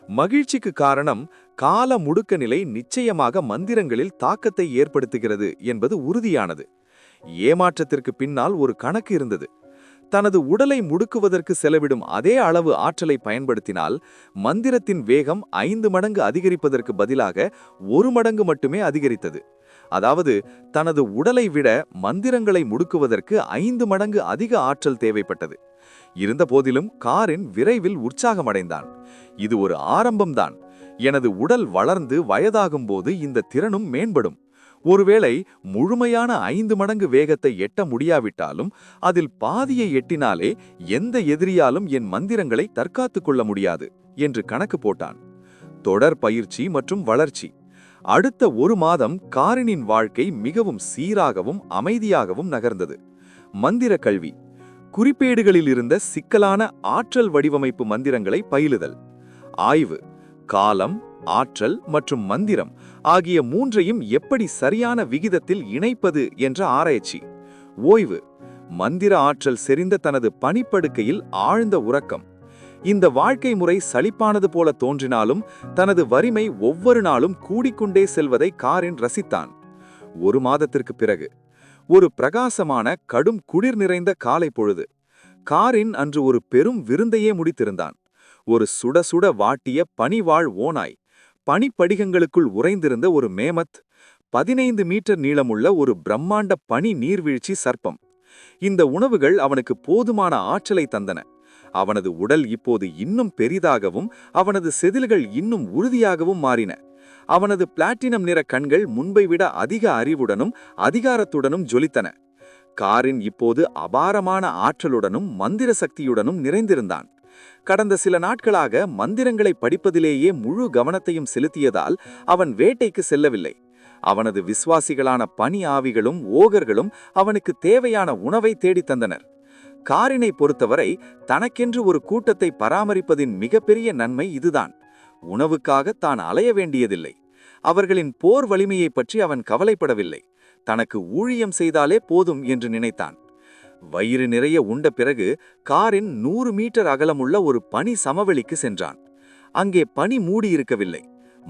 மகிழ்ச்சிக்கு காரணம் கால முடுக்க நிலை நிச்சயமாக மந்திரங்களில் தாக்கத்தை ஏற்படுத்துகிறது என்பது உறுதியானது. ஏமாற்றத்திற்கு பின்னால் ஒரு கணக்கு இருந்தது. தனது உடலை முடுக்குவதற்கு செலவிடும் அதே அளவு ஆற்றலை பயன்படுத்தினால் மந்திரத்தின் வேகம் 5 மடங்கு அதிகரிப்பதற்கு பதிலாக 1 மடங்கு மட்டுமே அதிகரித்தது. அதாவது தனது உடலை விட மந்திரங்களை முடுக்குவதற்கு 5 மடங்கு அதிக ஆற்றல் தேவைப்பட்டது. இருந்தபோதிலும் காரின் விரைவில் உற்சாகமடைந்தான். இது ஒரு ஆரம்பம்தான். எனது உடல் வளர்ந்து வயதாகும்போது இந்த திறனும் மேம்படும். ஒருவேளை முழுமையான 5 மடங்கு வேகத்தை எட்ட முடியாவிட்டாலும் அதில் பாதியை எட்டினாலே எந்த எதிரியாலும் என் மந்திரங்களை தற்காத்துக் கொள்ள முடியாது என்று கணக்கு போட்டான். தொடர் பயிற்சி மற்றும் வளர்ச்சி. அடுத்த 1 மாதம் காரினின் வாழ்க்கை மிகவும் சீராகவும் அமைதியாகவும் நகர்ந்தது. மந்திர கல்வி. குறிப்பேடுகளில் இருந்த சிக்கலான ஆற்றல் வடிவமைப்பு மந்திரங்களை பயிலுதல். ஆய்வு. காலம், ஆற்றல் மற்றும் மந்திரம் ஆகிய 3ஐயும் எப்படி சரியான விகிதத்தில் இணைப்பது என்ற ஆராய்ச்சி. ஓய்வு. மந்திர ஆற்றல் செறிந்த தனது பணிப்படுக்கையில் ஆழ்ந்த உறக்கம். இந்த வாழ்க்கை முறை சலிப்பானது போல தோன்றினாலும் தனது வலிமை ஒவ்வொரு நாளும் கூடிக்கொண்டே செல்வதை காரின் ரசித்தான். 1 மாதத்திற்கு பிறகு ஒரு பிரகாசமான கடும் குளிர் நிறைந்த காலை பொழுது. காரின் அன்று ஒரு பெரும் விருந்தையே முடித்திருந்தான். ஒரு சுட சுட வாட்டிய பனிவாழ் ஓநாய், பனிப்படிகங்களுக்குள் உறைந்திருந்த ஒரு மேமத், 15 மீட்டர் நீளமுள்ள ஒரு பிரம்மாண்ட பனி நீர்வீழ்ச்சி சர்ப்பம். இந்த உணவுகள் அவனுக்கு போதுமான ஆற்றலை தந்தன. அவனது உடல் இப்போது இன்னும் பெரிதாகவும் அவனது செதில்கள் இன்னும் உறுதியாகவும் மாறின. அவனது பிளாட்டினம் நிற கண்கள் முன்பை விட அதிக அறிவுடனும் அதிகாரத்துடனும் ஜொலித்தன. காரின் இப்போது அபாரமான ஆற்றலுடனும் மந்திர சக்தியுடனும் நிறைந்திருந்தான். கடந்த சில நாட்களாக மந்திரங்களை படிப்பதிலேயே முழு கவனத்தையும் செலுத்தியதால் அவன் வேட்டைக்கு செல்லவில்லை. அவனது விசுவாசிகளான பனி ஆவிகளும் ஓகர்களும் அவனுக்கு தேவையான உணவை தேடித் தந்தனர். காரினை பொறுத்தவரை தனக்கென்று ஒரு கூட்டத்தை பராமரிப்பதின் மிகப்பெரிய நன்மை இதுதான். உணவுக்காக தான் அலைய வேண்டியதில்லை. அவர்களின் போர் வலிமையை பற்றி அவன் கவலைப்படவில்லை. தனக்கு ஊழியம் செய்தாலே போதும் என்று நினைத்தான். வயிறு நிறைய உண்ட பிறகு காரின் 100 மீட்டர் அகலமுள்ள ஒரு பனி சமவெளிக்கு சென்றான். அங்கே பனி மூடியிருக்கவில்லை.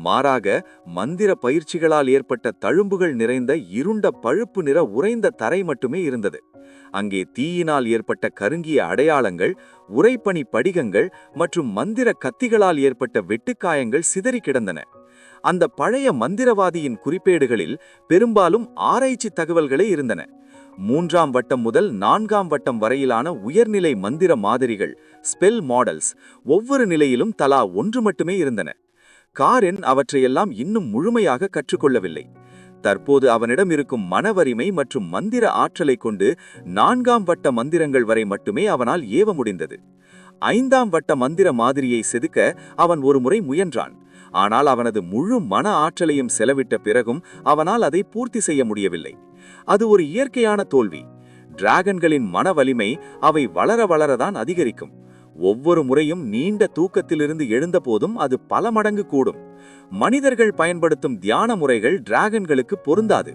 மாறாக மந்திர பயிற்சிகளால் ஏற்பட்ட தழும்புகள் நிறைந்த இருண்ட பழுப்பு நிற உறைந்த தரை மட்டுமே இருந்தது. அங்கே தீயினால் ஏற்பட்ட கருங்கிய அடையாளங்கள், உறைபனி படிகங்கள் மற்றும் மந்திர கத்திகளால் ஏற்பட்ட வெட்டுக்காயங்கள் சிதறி கிடந்தன. அந்த பழைய மந்திரவாதியின் குறிப்பேடுகளில் பெரும்பாலும் ஆராய்ச்சி தகவல்களே இருந்தன. 3ஆம் வட்டம் முதல் 4ஆம் வட்டம் வரையிலான உயர்நிலை மந்திர மாதிரிகள், ஸ்பெல் மாடல்ஸ், ஒவ்வொரு நிலையிலும் தலா 1 மட்டுமே இருந்தன. காரின் அவற்றையெல்லாம் இன்னும் முழுமையாக கற்றுக்கொள்ளவில்லை. தற்போது அவனிடம் இருக்கும் மனவரிமை மற்றும் மந்திர ஆற்றலை கொண்டு 4ஆம் வட்ட மந்திரங்கள் வரை மட்டுமே அவனால் ஏவ முடிந்தது. 5ஆம் வட்ட மந்திர மாதிரியை செதுக்க அவன் ஒருமுறை முயன்றான். ஆனால் அவனது முழு மன ஆற்றலையும் செலவிட்ட பிறகும் அவனால் அதை பூர்த்தி செய்ய முடியவில்லை. அது ஒரு இயற்கையான தோல்வி. டிராகன்களின் மன வலிமை அவை வளர வளரதான் அதிகரிக்கும். ஒவ்வொரு முறையும் நீண்ட தூக்கத்திலிருந்து எழுந்த போதும் அது பல மடங்கு கூடும். மனிதர்கள் பயன்படுத்தும் தியான முறைகள் டிராகன்களுக்கு பொருந்தாது.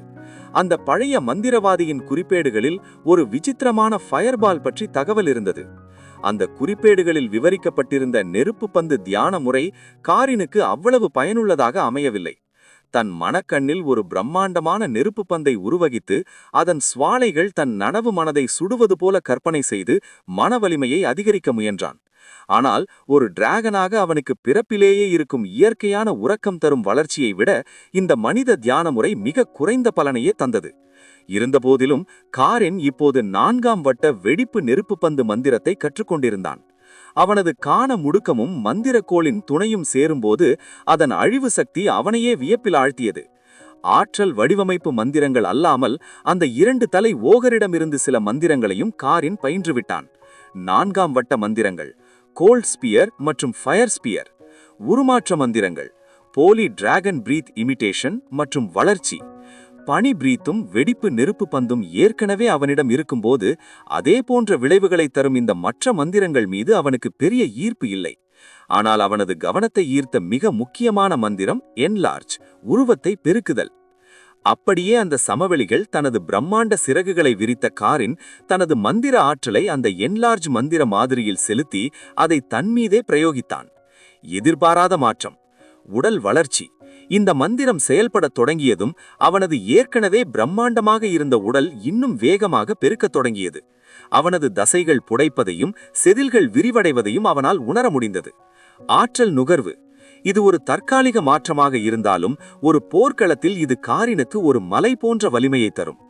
அந்த பழைய மந்திரவாதியின் குறிப்பேடுகளில் ஒரு விசித்திரமான ஃபயர்பால் பற்றி தகவல் இருந்தது. அந்த குறிப்பேடுகளில் விவரிக்கப்பட்டிருந்த நெருப்பு பந்து தியான முறை காரினுக்கு அவ்வளவு பயனுள்ளதாக அமையவில்லை. தன் மனக்கண்ணில் ஒரு பிரம்மாண்டமான நெருப்பு பந்தை உருவகித்து அதன் சுவாலைகள் தன் நனவு மனதை சுடுவது போல கற்பனை செய்து மன வலிமையை அதிகரிக்க முயன்றான். ஆனால் ஒரு டிராகனாக அவனுக்கு பிறப்பிலேயே இருக்கும் இயற்கையான உறக்கம் தரும் வளர்ச்சியை விட இந்த மனித தியான முறை மிக குறைந்த பலனையே தந்தது. இருந்தபோதிலும் காரின் இப்போது 4ஆம் வட்ட வெடிப்பு நெருப்பு பந்து மந்திரத்தை கற்றுக்கொண்டிருந்தான். அவனது காண முடுக்கமும் மந்திரக்கோளின் துணையும் சேரும்போது அதன் அழிவு சக்தி அவனையே வியப்பில் ஆழ்த்தியது. ஆற்றல் வடிவமைப்பு மந்திரங்கள் அல்லாமல் அந்த 2 தலை ஓகரிடமிருந்து சில மந்திரங்களையும் காரின் பயின்றுவிட்டான். 4ஆம் வட்ட மந்திரங்கள், கோல்ட் ஸ்பியர் மற்றும் ஃபயர் ஸ்பியர். உருமாற்ற மந்திரங்கள், போலி டிராகன் பிரீத் இமிடேஷன் மற்றும் வளர்ச்சி. பனி பிரீத்தும் வெடிப்பு நெருப்பு பந்தும் ஏற்கனவே அவனிடம் இருக்கும்போது அதே போன்ற விளைவுகளை தரும் இந்த மற்ற மந்திரங்கள் மீது அவனுக்கு பெரிய ஈர்ப்பு இல்லை. ஆனால் அவனது கவனத்தை ஈர்த்த மிக முக்கியமான மந்திரம் என்லார்ஜ், உருவத்தை பெருக்குதல். அப்படியே அந்த சமவெளிகள் தனது பிரம்மாண்ட சிறகுகளை விரித்த காரின் தனது மந்திர ஆற்றலை அந்த என்லார்ஜ் மந்திர மாதிரியில் செலுத்தி அதை தன்மீதே பிரயோகித்தான். எதிர்பாராத மாற்றம், உடல் வளர்ச்சி. இந்த மந்திரம் செயல்படத் தொடங்கியதும் அவனது ஏற்கனவே பிரம்மாண்டமாக இருந்த உடல் இன்னும் வேகமாக பெருக்கத் தொடங்கியது. அவனது தசைகள் புடைப்பதையும் செதில்கள் விரிவடைவதையும் அவனால் உணர முடிந்தது. ஆற்றல் நுகர்வு. இது ஒரு தற்காலிக மாற்றமாக இருந்தாலும் ஒரு போர்க்களத்தில் இது காரினுக்கு ஒரு மலை போன்ற வலிமையை தரும்.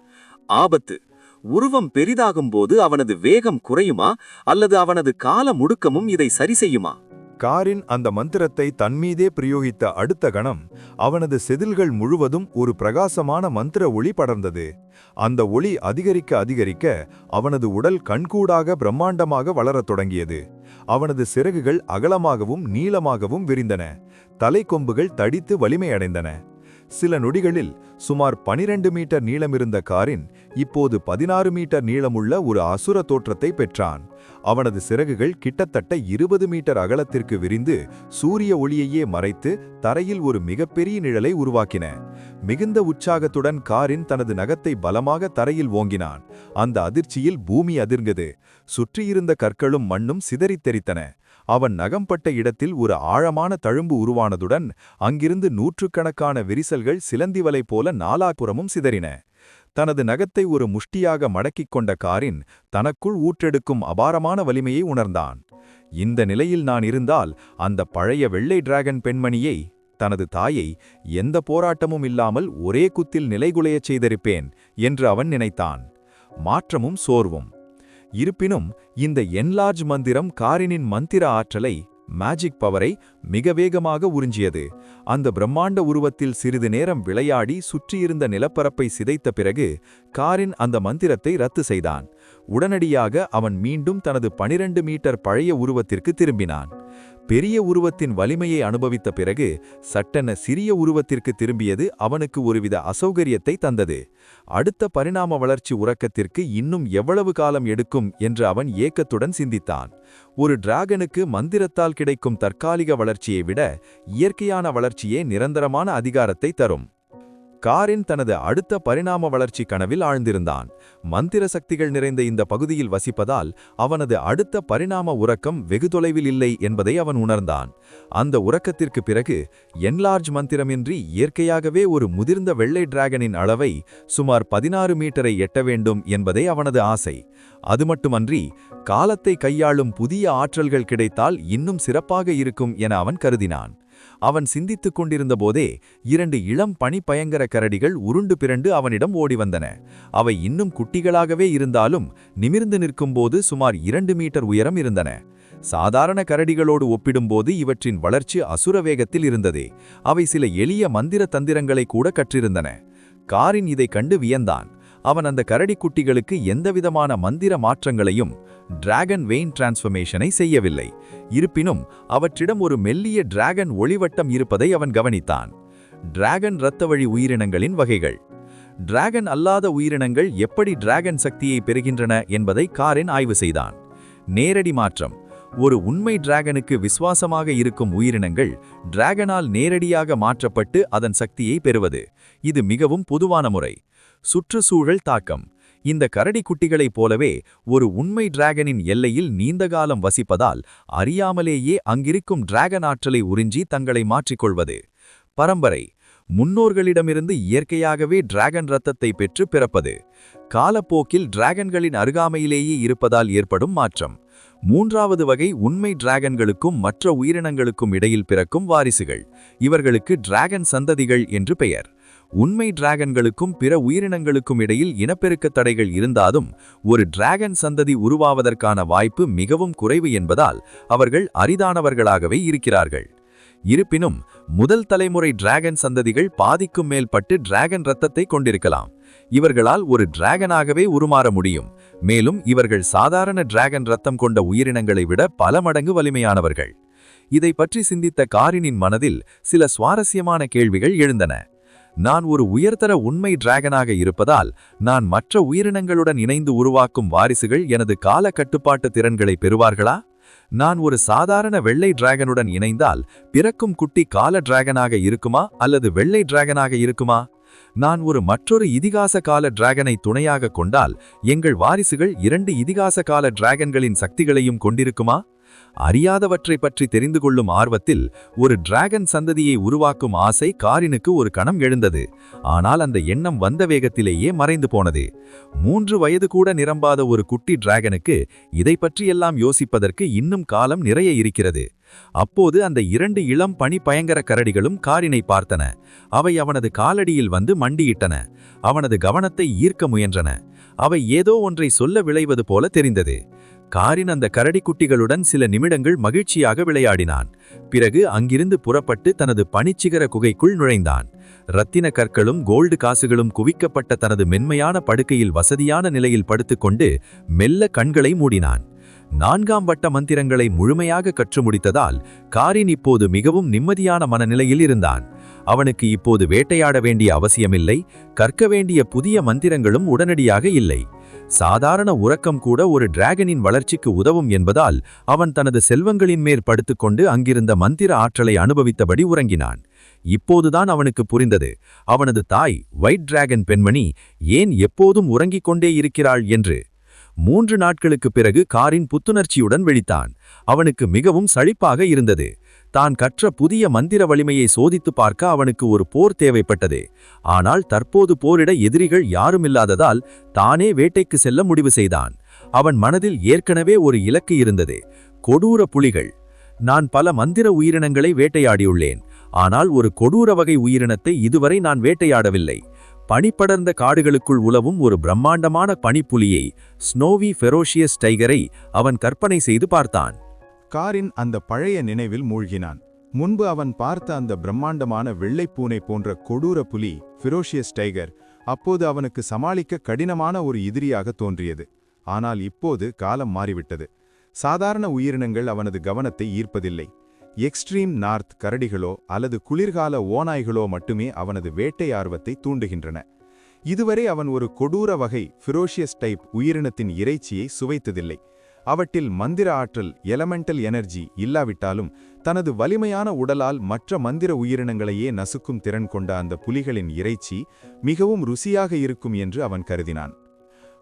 ஆபத்து. உருவம் பெரிதாகும் போது அவனது வேகம் குறையுமா அல்லது அவனது கால முடுக்கமும் இதை சரி செய்யுமா? காரின் அந்த மந்திரத்தை தன்மீதே பிரயோகித்த அடுத்த கணம் அவனது செதில்கள் முழுவதும் ஒரு பிரகாசமான மந்திர ஒளி படர்ந்தது. அந்த ஒளி அதிகரிக்க அதிகரிக்க அவனது உடல் கண்கூடாக பிரம்மாண்டமாக வளரத் தொடங்கியது. அவனது சிறகுகள் அகலமாகவும் நீளமாகவும் விரிந்தன. தலைக்கொம்புகள் தடித்து வலிமையடைந்தன. சில நொடிகளில் சுமார் 12 மீட்டர் நீளமிருந்த காரின் இப்போது 16 மீட்டர் நீளமுள்ள ஒரு அசுர தோற்றத்தை பெற்றான். அவனது சிறகுகள் கிட்டத்தட்ட 20 மீட்டர் அகலத்திற்கு விரிந்து சூரிய ஒளியையே மறைத்து தரையில் ஒரு மிகப்பெரிய நிழலை உருவாக்கின. மிகுந்த உற்சாகத்துடன் காரின் தனது நகத்தை பலமாக தரையில் ஓங்கினான். அந்த அதிர்ச்சியில் பூமி அதிர்ந்தது. சுற்றியிருந்த கற்களும் மண்ணும் சிதறித் தெரித்தன. அவன் நகம்பட்ட இடத்தில் ஒரு ஆழமான தழும்பு உருவானதுடன் அங்கிருந்து நூற்றுக்கணக்கான விரிசல்கள் சிலந்திவலை போல நாலாபுறமும் சிதறின. தனது நகத்தை ஒரு முஷ்டியாக மடக்கிக் கொண்ட காரின் தனக்குள் ஊற்றெடுக்கும் அபாரமான வலிமையை உணர்ந்தான். இந்த நிலையில் நான் இருந்தால் அந்த பழைய வெள்ளை டிராகன் பெண்மணியை, தனது தாயை, எந்த போராட்டமும் இல்லாமல் ஒரே குத்தில் நிலைகுலையச் செய்திருப்பேன் என்று அவன் நினைத்தான். மாற்றமும் சோர்வும். இருப்பினும் இந்த என்லார்ஜ் மந்திரம் காரினின் மந்திர ஆற்றலை, மேஜிக் பவரை மிக வேகமாக உறிஞ்சியது. அந்த பிரம்மாண்ட உருவத்தில் சிறிது நேரம் விளையாடி சுற்றியிருந்த நிலப்பரப்பை சிதைத்த பிறகு காரின் அந்த மந்திரத்தை ரத்து செய்தான். உடனடியாக அவன் மீண்டும் தனது 12 மீட்டர் பழைய உருவத்திற்கு திரும்பினான். பெரிய உருவத்தின் வலிமையை அனுபவித்த பிறகு சட்டென சிறிய உருவத்திற்கு திரும்பியது அவனுக்கு ஒருவித அசௌகரியத்தை தந்தது. அடுத்த பரிணாம வளர்ச்சி உறக்கத்திற்கு இன்னும் எவ்வளவு காலம் எடுக்கும் என்று அவன் ஏக்கத்துடன் சிந்தித்தான். ஒரு டிராகனுக்கு மந்திரத்தால் கிடைக்கும் தற்காலிக வளர்ச்சியை விட இயற்கையான வளர்ச்சியே நிரந்தரமான அதிகாரத்தை தரும். காரின் தனது அடுத்த பரிணாம வளர்ச்சி கனவில் ஆழ்ந்திருந்தான். மந்திர சக்திகள் நிறைந்த இந்த பகுதியில் வசிப்பதால் அவனது அடுத்த பரிணாம உறக்கம் வெகு தொலைவில் இல்லை என்பதை அவன் உணர்ந்தான். அந்த உறக்கத்திற்கு பிறகு என்லார்ஜ் மந்திரமின்றி இயற்கையாகவே ஒரு முதிர்ந்த வெள்ளை டிராகனின் அளவை சுமார் 16 மீட்டரை எட்ட வேண்டும் என்பதே அவனது ஆசை. அது மட்டுமன்றி காலத்தை கையாளும் புதிய ஆற்றல்கள் கிடைத்தால் இன்னும் சிறப்பாக இருக்கும் என அவன் கருதினான். அவன் சிந்தித்துக் கொண்டிருந்த போதே 2 இளம் பனிப்பயங்கர கரடிகள் உருண்டு பிறண்டு அவனிடம் ஓடி வந்தன. அவை இன்னும் குட்டிகளாகவே இருந்தாலும் நிமிர்ந்து நிற்கும்போது சுமார் 2 மீட்டர் உயரம் இருந்தன. சாதாரண கரடிகளோடு ஒப்பிடும்போது இவற்றின் வளர்ச்சி அசுர வேகத்தில் இருந்தது. அவை சில எளிய மந்திர தந்திரங்களை கூட கற்றிருந்தன. காரின் இதை கண்டு வியந்தான். அவன் அந்த கரடிக்குட்டிகளுக்கு எந்தவிதமான மந்திர மாற்றங்களையும் டிராகன் வெயின் டிரான்ஸ்ஃபர்மேஷனை செய்யவில்லை. இருப்பினும் அவற்றிடம் ஒரு மெல்லிய டிராகன் ஒளிவட்டம் இருப்பதை அவன் கவனித்தான். டிராகன் இரத்தவழி உயிரினங்களின் வகைகள். டிராகன் அல்லாத உயிரினங்கள் எப்படி டிராகன் சக்தியை பெறுகின்றன என்பதை காரின் ஆய்வு செய்தான். நேரடி மாற்றம். ஒரு உண்மை டிராகனுக்கு விசுவாசமாக இருக்கும் உயிரினங்கள் டிராகனால் நேரடியாக மாற்றப்பட்டு அதன் சக்தியை பெறுவது. இது மிகவும் பொதுவான முறை. சுற்றுச்சூழல் தாக்கம். இந்த கரடி குட்டிகளைப் போலவே ஒரு உண்மை டிராகனின் எல்லையில் நீண்டகாலம் வசிப்பதால் அறியாமலேயே அங்கிருக்கும் டிராகன் ஆற்றலை உறிஞ்சி தங்களை மாற்றிக்கொள்வது. பரம்பரை. முன்னோர்களிடமிருந்து இயற்கையாகவே டிராகன் இரத்தத்தை பெற்று பிறப்பது. காலப்போக்கில் டிராகன்களின் அருகாமையிலேயே இருப்பதால் ஏற்படும் மாற்றம். 3வது வகை உண்மை டிராகன்களுக்கும் மற்ற உயிரினங்களுக்கும் இடையில் பிறக்கும் வாரிசுகள். இவர்களுக்கு டிராகன் சந்ததிகள் என்று பெயர். உண்மை டிராகன்களுக்கும் பிற உயிரினங்களுக்கும் இடையில் இனப்பெருக்க தடைகள் இருந்தாலும் ஒரு டிராகன் சந்ததி உருவாவதற்கான வாய்ப்பு மிகவும் குறைவு என்பதால் அவர்கள் அரிதானவர்களாகவே இருக்கிறார்கள். இருப்பினும் முதல் தலைமுறை டிராகன் சந்ததிகள் பாதிக்கும் மேல் பட்டு டிராகன் இரத்தத்தை கொண்டிருக்கலாம். இவர்களால் ஒரு டிராகனாகவே உருமாற முடியும். மேலும் இவர்கள் சாதாரண டிராகன் இரத்தம் கொண்ட உயிரினங்களை விட பல மடங்கு வலிமையானவர்கள். இதை பற்றி சிந்தித்த காரினின் மனதில் சில சுவாரஸ்யமான கேள்விகள் எழுந்தன. நான் ஒரு உயர்தர உண்மை டிராகனாக இருப்பதால் நான் மற்ற உயிரினங்களுடன் இணைந்து உருவாக்கும் வாரிசுகள் எனது கால கட்டுப்பாட்டு திறன்களை பெறுவார்களா? நான் ஒரு சாதாரண வெள்ளை டிராகனுடன் இணைந்தால் பிறக்கும் குட்டி கால டிராகனாக இருக்குமா அல்லது வெள்ளை டிராகனாக இருக்குமா? நான் ஒரு மற்றொரு இதிகாச கால டிராகனை துணையாக கொண்டால் எங்கள் வாரிசுகள் 2 இதிகாச கால டிராகன்களின் சக்திகளையும் கொண்டிருக்குமா? அறியாதவற்றை பற்றி தெரிந்து கொள்ளும் ஆர்வத்தில் ஒரு டிராகன் சந்ததியை உருவாக்கும் ஆசை காரினுக்கு ஒரு கணம் எழுந்தது. ஆனால் அந்த எண்ணம் வந்த வேகத்திலேயே மறைந்து போனது. 3 வயது கூட நிரம்பாத ஒரு குட்டி டிராகனுக்கு இதை பற்றியெல்லாம் யோசிப்பதற்கு இன்னும் காலம் நிறைய இருக்கிறது. அப்போது அந்த 2 இளம் பனி பயங்கர கரடிகளும் காரினை பார்த்தன. அவை அவனது காலடியில் வந்து மண்டியிட்டன. அவனது கவனத்தை ஈர்க்க முயன்றன. அவை ஏதோ ஒன்றை சொல்ல விளைவது போல தெரிந்தது. காரின் அந்த கரடிக்குட்டிகளுடன் சில நிமிடங்கள் மகிழ்ச்சியாக விளையாடினான். பிறகு அங்கிருந்து புறப்பட்டு தனது பனிச்சிகர குகைக்குள் நுழைந்தான். இரத்தின கற்களும் கோல்டு காசுகளும் குவிக்கப்பட்ட தனது மென்மையான படுக்கையில் வசதியான நிலையில் படுத்துக்கொண்டு மெல்ல கண்களை மூடினான். 4ஆம் வட்ட மந்திரங்களை முழுமையாக கற்று முடித்ததால் காரின் இப்போது மிகவும் நிம்மதியான மனநிலையில் இருந்தான். அவனுக்கு இப்போது வேட்டையாட வேண்டிய அவசியமில்லை. கற்க வேண்டிய புதிய மந்திரங்களும் உடனடியாக இல்லை. சாதாரண உறக்கம் கூட ஒரு டிராகனின் வளர்ச்சிக்கு உதவும் என்பதால் அவன் தனது செல்வங்களின் மேல் படுத்துக்கொண்டு அங்கிருந்த மந்திர ஆற்றலை அனுபவித்தபடி உறங்கினான். இப்போதுதான் அவனுக்கு புரிந்தது, அவனது தாய் ஒயிட் டிராகன் பெண்மணி ஏன் எப்போதும் உறங்கிக் கொண்டே இருக்கிறாள் என்று. 3 நாட்களுக்குப் பிறகு காரின் புத்துணர்ச்சியுடன் விழித்தான். அவனுக்கு மிகவும் சலிப்பாக இருந்தது. தான் கற்ற புதிய மந்திர வலிமையை சோதித்து பார்க்க அவனுக்கு ஒரு போர் தேவைப்பட்டது. ஆனால் தற்போது போரிட எதிரிகள் யாருமில்லாததால் தானே வேட்டைக்கு செல்ல முடிவு செய்தான். அவன் மனதில் ஏற்கனவே ஒரு இலக்கு இருந்தது. கொடூர புலிகள். நான் பல மந்திர உயிரினங்களை வேட்டையாடியுள்ளேன். ஆனால் ஒரு கொடூர வகை உயிரினத்தை இதுவரை நான் வேட்டையாடவில்லை. பனிப்படர்ந்த காடுகளுக்குள் உலவும் ஒரு பிரம்மாண்டமான பனிப்புலியை, ஸ்னோவி ஃபெரோஷியஸ் டைகரை அவன் கற்பனை செய்து பார்த்தான். காரின் அந்த பழைய நினைவில் மூழ்கினான். முன்பு அவன் பார்த்த அந்த பிரம்மாண்டமான வெள்ளைப்பூனை போன்ற கொடூர புலி, ஃபெரோஷியஸ் டைகர், அப்போது அவனுக்கு சமாளிக்க கடினமான ஒரு எதிரியாக தோன்றியது. ஆனால் இப்போது காலம் மாறிவிட்டது. சாதாரண உயிரினங்கள் அவனது கவனத்தை ஈர்ப்பதில்லை. எக்ஸ்ட்ரீம் நார்த் கரடிகளோ அல்லது குளிர்கால ஓநாய்களோ மட்டுமே அவனது வேட்டை ஆர்வத்தை தூண்டுகின்றன. இதுவரை அவன் ஒரு கொடூர வகை ஃபெரோஷியஸ் டைப் உயிரினத்தின் இறைச்சியை சுவைத்ததில்லை. அவற்றில் மந்திர ஆற்றல் எலமெண்டல் எனர்ஜி இல்லாவிட்டாலும் தனது வலிமையான உடலால் மற்ற மந்திர உயிரினங்களையே நசுக்கும் திறன் கொண்ட அந்த புலிகளின் இறைச்சி மிகவும் ருசியாக இருக்கும் என்று அவன் கருதினான்.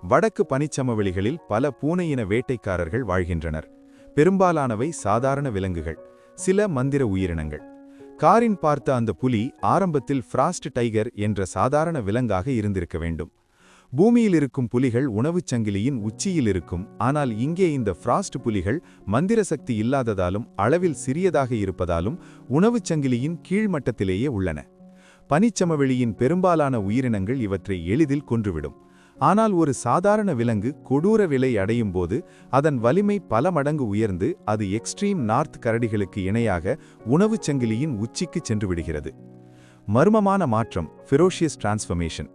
வடக்கு பனிச்சமவெளிகளில் பல பூனையின வேட்டைக்காரர்கள் வாழ்கின்றனர். பெரும்பாலானவை சாதாரண விலங்குகள், சில மந்திர உயிரினங்கள். காரின் பார்த்த அந்த புலி ஆரம்பத்தில் ஃப்ராஸ்ட் டைகர் என்ற சாதாரண விலங்காக இருந்திருக்க வேண்டும். பூமியில் இருக்கும் புலிகள் உணவுச் சங்கிலியின் உச்சியில் இருக்கும். ஆனால் இங்கே இந்த ஃப்ராஸ்ட் புலிகள் மந்திர சக்தி இல்லாததாலும் அளவில் சிறியதாக இருப்பதாலும் உணவுச் சங்கிலியின் கீழ்மட்டத்திலேயே உள்ளன. பனிச்சமவெளியின் பெரும்பாலான உயிரினங்கள் இவற்றை எளிதில் கொன்றுவிடும். ஆனால் ஒரு சாதாரண விலங்கு கொடூர விலை அடையும் போது அதன் வலிமை பல மடங்கு உயர்ந்து அது எக்ஸ்ட்ரீம் நார்த் கரடிகளுக்கு இணையாக உணவுச் சங்கிலியின் உச்சிக்கு சென்று விடுகிறது. மர்மமான மாற்றம், ஃபெரோஷியஸ் டிரான்ஸ்ஃபர்மேஷன்.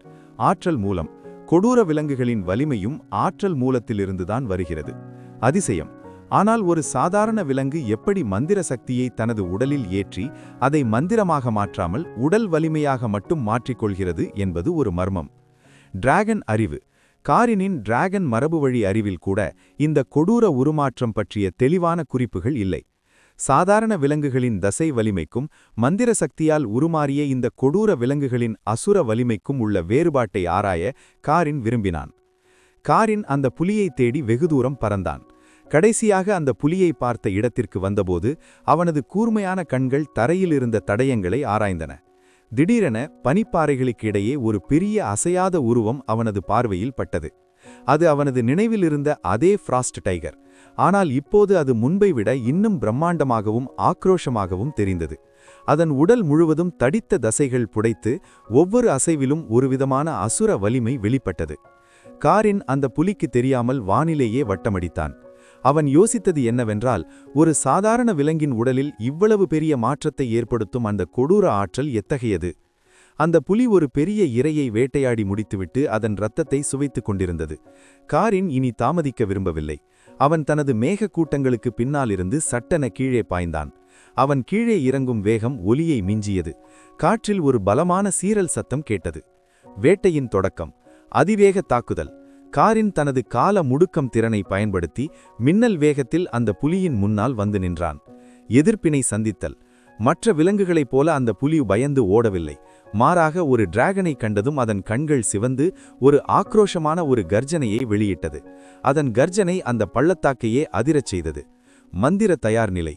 ஆற்றல் மூலம். கொடூர விலங்குகளின் வலிமையும் ஆற்றல் மூலத்திலிருந்துதான் வருகிறது. அதிசயம். ஆனால் ஒரு சாதாரண விலங்கு எப்படி மந்திர சக்தியை தனது உடலில் ஏற்றி அதை மந்திரமாக மாற்றாமல் உடல் வலிமையாக மட்டும் மாற்றிக்கொள்கிறது என்பது ஒரு மர்மம். டிராகன் அறிவு. காரினின் டிராகன் மரபுவழி அறிவில் கூட இந்த கொடூர உருமாற்றம் பற்றிய தெளிவான குறிப்புகள் இல்லை. சாதாரண விலங்குகளின் தசை வலிமைக்கும் மந்திர சக்தியால் உருமாறிய இந்த கொடூர விலங்குகளின் அசுர வலிமைக்கும் உள்ள வேறுபாட்டை ஆராய காரின் விரும்பினான். காரின் அந்த புலியை தேடி வெகு தூரம் பறந்தான். கடைசியாக அந்த புலியை பார்த்த இடத்திற்கு வந்தபோது அவனது கூர்மையான கண்கள் தரையில் இருந்த தடயங்களை ஆராய்ந்தன. திடீரென பனிப்பாறைகளுக்கு இடையே ஒரு பெரிய அசையாத உருவம் அவனது பார்வையில் பட்டது. அது அவனது நினைவிலிருந்த அதே ஃப்ராஸ்ட் டைகர். ஆனால் இப்போது அது முன்பை விட இன்னும் பிரம்மாண்டமாகவும் ஆக்ரோஷமாகவும் தெரிந்தது. அதன் உடல் முழுவதும் தடித்த தசைகள் புடைத்து ஒவ்வொரு அசைவிலும் ஒருவிதமான அசுர வலிமை வெளிப்பட்டது. காரின் அந்த புலிக்கு தெரியாமல் வானிலேயே வட்டமடித்தான். அவன் யோசித்தது என்னவென்றால், ஒரு சாதாரண விலங்கின் உடலில் இவ்வளவு பெரிய மாற்றத்தை ஏற்படுத்தும் அந்த கொடூர ஆற்றல் எத்தகையது? அந்த புலி ஒரு பெரிய இரையை வேட்டையாடி முடித்துவிட்டு அதன் இரத்தத்தை சுவைத்துக் கொண்டிருந்தது. காரின் இனி தாமதிக்க விரும்பவில்லை. அவன் தனது மேகக்கூட்டங்களுக்கு பின்னாலிருந்து சட்டென கீழே பாய்ந்தான். அவன் கீழே இறங்கும் வேகம் ஒலியை மிஞ்சியது. காற்றில் ஒரு பலமான சீரல் சத்தம் கேட்டது. வேட்டையின் தொடக்கம். அதிவேக தாக்குதல். காரின் தனது கால முடுக்கம் திறனை பயன்படுத்தி மின்னல் வேகத்தில் அந்த புலியின் முன்னால் வந்து நின்றான். எதிர்ப்பினை சந்தித்தல். மற்ற விலங்குகளைப் போல அந்த புலி பயந்து ஓடவில்லை. மாறாக ஒரு டிராகனை கண்டதும் அதன் கண்கள் சிவந்து ஒரு ஆக்ரோஷமான ஒரு கர்ஜனையை வெளியிட்டது. அதன் கர்ஜனை அந்த பள்ளத்தாக்கையே அதிரச் செய்தது. மந்திர தயார் நிலை.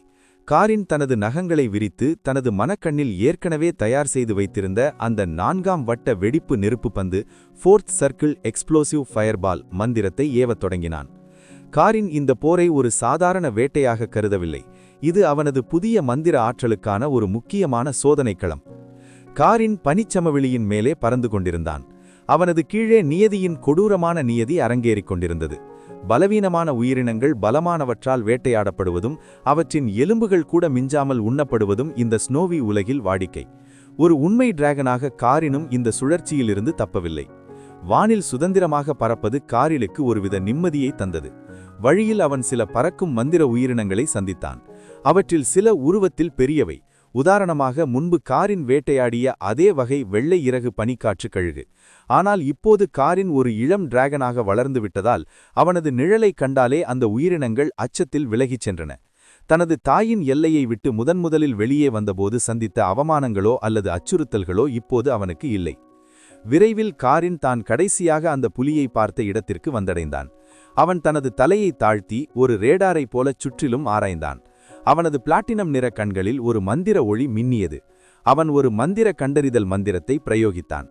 காரின் தனது நகங்களை விரித்து தனது மனக்கண்ணில் ஏற்கனவே தயார் செய்து வைத்திருந்த அந்த 4ஆம் வட்ட வெடிப்பு நெருப்பு பந்து, 4th சர்க்கிள் எக்ஸ்ப்ளோசிவ் ஃபயர்பால் மந்திரத்தை ஏவத் தொடங்கினான். காரின் இந்த போரை ஒரு சாதாரண வேட்டையாக கருதவில்லை. இது அவனது புதிய மந்திர ஆற்றலுக்கான ஒரு முக்கியமான சோதனைக்களம். காரின் பனிச்சமவெளியின் மேலே பறந்து கொண்டிருந்தான். அவனது கீழே நியதியின் கொடூரமான நியதி அரங்கேறிக் கொண்டிருந்தது. பலவீனமான உயிரினங்கள் பலமானவற்றால் வேட்டையாடப்படுவதும் அவற்றின் எலும்புகள் கூட மிஞ்சாமல் உண்ணப்படுவதும் இந்த ஸ்னோவி உலகில் வாடிக்கை. ஒரு உண்மை டிராகனாக காரினும் இந்த சுழற்சியிலிருந்து தப்பவில்லை. வானில் சுதந்திரமாக பறப்பது காரிலுக்கு ஒருவித நிம்மதியை தந்தது. வழியில் அவன் சில பறக்கும் மந்திர உயிரினங்களை சந்தித்தான். அவற்றில் சில உருவத்தில் பெரியவை. உதாரணமாக முன்பு காரின் வேட்டையாடிய அதே வகை வெள்ளை இறகு பனிக்காற்று கழுகு. ஆனால் இப்போது காரின் ஒரு இளம் டிராகனாக வளர்ந்து விட்டதால் அவனது நிழலை கண்டாலே அந்த உயிரினங்கள் அச்சத்தில் விலகிச் சென்றன. தனது தாயின் எல்லையை விட்டு முதன்முதலில் வெளியே வந்தபோது சந்தித்த அவமானங்களோ அல்லது அச்சுறுத்தல்களோ இப்போது அவனுக்கு இல்லை. விரைவில் காரின் தான் கடைசியாக அந்த புலியை பார்த்த இடத்திற்கு வந்தடைந்தான். அவன் தனது தலையை தாழ்த்தி ஒரு ரேடாரை போலச் சுற்றிலும் ஆராய்ந்தான். அவனது பிளாட்டினம் நிற கண்களில் ஒரு மந்திர ஒளி மின்னியது. அவன் ஒரு மந்திர கண்டறிதல் மந்திரத்தை பிரயோகித்தான்.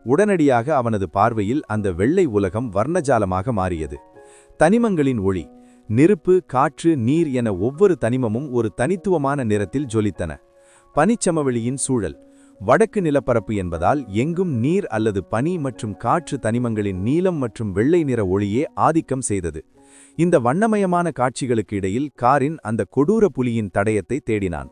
உடனடியாக அவனது பார்வையில் அந்த வெள்ளை உலகம் வர்ணஜாலமாக மாறியது. தனிமங்களின் ஒளி. நெருப்பு, காற்று, நீர் என ஒவ்வொரு தனிமமும் ஒரு தனித்துவமான நிறத்தில் ஜொலித்தன. பனிச்சமவெளியின் சூழல். வடக்கு நிலப்பரப்பு என்பதால் எங்கும் நீர் அல்லது பனி மற்றும் காற்று தனிமங்களின் நீலம் மற்றும் வெள்ளை நிற ஒளியே ஆதிக்கம் செய்தது. இந்த வண்ணமயமான காட்சிகளுக்கு இடையில் காரின் அந்த கொடூர புலியின் தடயத்தை தேடினான்.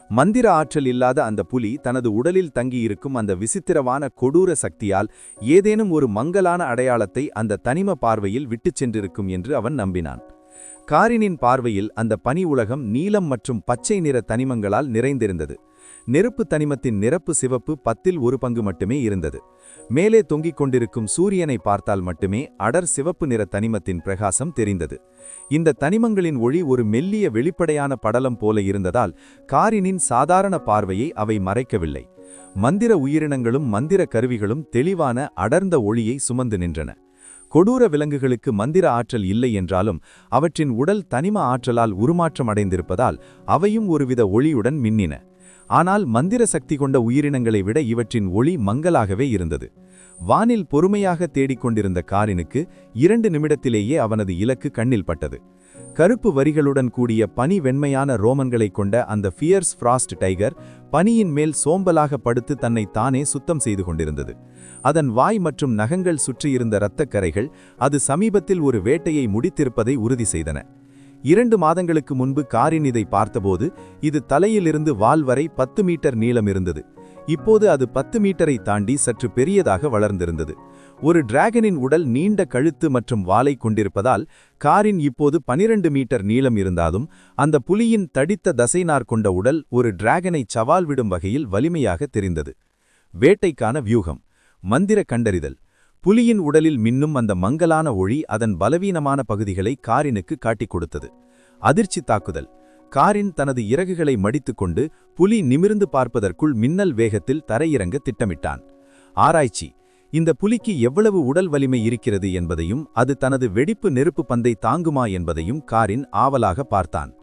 மந்திர ஆற்றல் இல்லாத அந்த புலி தனது உடலில் தங்கியிருக்கும் அந்த விசித்திரமான கொடூர சக்தியால் ஏதேனும் ஒரு மங்கலான அடையாளத்தை அந்த தனிம பார்வையில் விட்டுச் சென்றிருக்கும் என்று அவன் நம்பினான். காரினின் பார்வையில் அந்த பனி உலகம் நீலம் மற்றும் பச்சை நிற தனிமங்களால் நிறைந்திருந்தது. நெருப்பு தனிமத்தின் நிரப்பு சிவப்பு 10ல் 1 பங்கு மட்டுமே இருந்தது. மேலே தொங்கிக் கொண்டிருக்கும் சூரியனை பார்த்தால் மட்டுமே அடர் சிவப்பு நிற தனிமத்தின் பிரகாசம் தெரிந்தது. இந்த தனிமங்களின் ஒளி ஒரு மெல்லிய வெளிப்படையான படலம் போல இருந்ததால் காரினின் சாதாரண பார்வையை அவை மறைக்கவில்லை. மந்திர உயிரினங்களும் மந்திர கருவிகளும் தெளிவான அடர்ந்த ஒளியை சுமந்து நின்றன. கொடூர விலங்குகளுக்கு மந்திர ஆற்றல் இல்லை என்றாலும் அவற்றின் உடல் தனிம ஆற்றலால் உருமாற்றம் அடைந்திருப்பதால் அவையும் ஒருவித ஒளியுடன் மின்னின. ஆனால் மந்திர சக்தி கொண்ட உயிரினங்களை விட இவற்றின் ஒளி மங்கலாகவே இருந்தது. வானில் பொறுமையாக தேடிக்கொண்டிருந்த காரினுக்கு 2 நிமிடத்திலேயே அவனது இலக்கு கண்ணில் பட்டது. கருப்பு வரிகளுடன் கூடிய பனி வெண்மையான ரோமன்களை கொண்ட அந்த ஃபியர்ஸ் ஃப்ராஸ்ட் டைகர் பனியின் மேல் சோம்பலாக படுத்து தன்னை தானே சுத்தம் செய்து கொண்டிருந்தது. அதன் வாய் மற்றும் நகங்கள் சுற்றியிருந்த இரத்தக்கரைகள் அது சமீபத்தில் ஒரு வேட்டையை முடித்திருப்பதை உறுதி செய்தன. 2 மாதங்களுக்கு முன்பு காரின் இதை பார்த்தபோது இது தலையிலிருந்து வால் வரை 10 மீட்டர் நீளம் இருந்தது. இப்போது அது 10 மீட்டரை தாண்டி சற்று பெரியதாக வளர்ந்திருந்தது. ஒரு டிராகனின் உடல் நீண்ட கழுத்து மற்றும் வாலை கொண்டிருப்பதால் காரின் இப்போது 12 மீட்டர் நீளம் இருந்தாலும் அந்த புலியின் தடித்த தசைநார் கொண்ட உடல் ஒரு டிராகனை சவால் விடும் வகையில் வலிமையாக தெரிந்தது. வேட்டைக்கான வியூகம், மந்திர கண்டறிதல். புலியின் உடலில் மின்னும் அந்த மங்கலான ஒளி அதன் பலவீனமான பகுதிகளை காரினுக்கு காட்டிக் கொடுத்தது. அதிர்ச்சி தாக்குதல். காரின் தனது இறகுகளை மடித்துக்கொண்டு புலி நிமிர்ந்து பார்ப்பதற்குள் மின்னல் வேகத்தில் தரையிறங்க திட்டமிட்டான். ஆராய்ச்சி. இந்த புலிக்கு எவ்வளவு உடல் வலிமை இருக்கிறது என்பதையும் அது தனது வெடிப்பு நெருப்பு பந்தை தாங்குமா என்பதையும் காரின் ஆவலாக பார்த்தான்.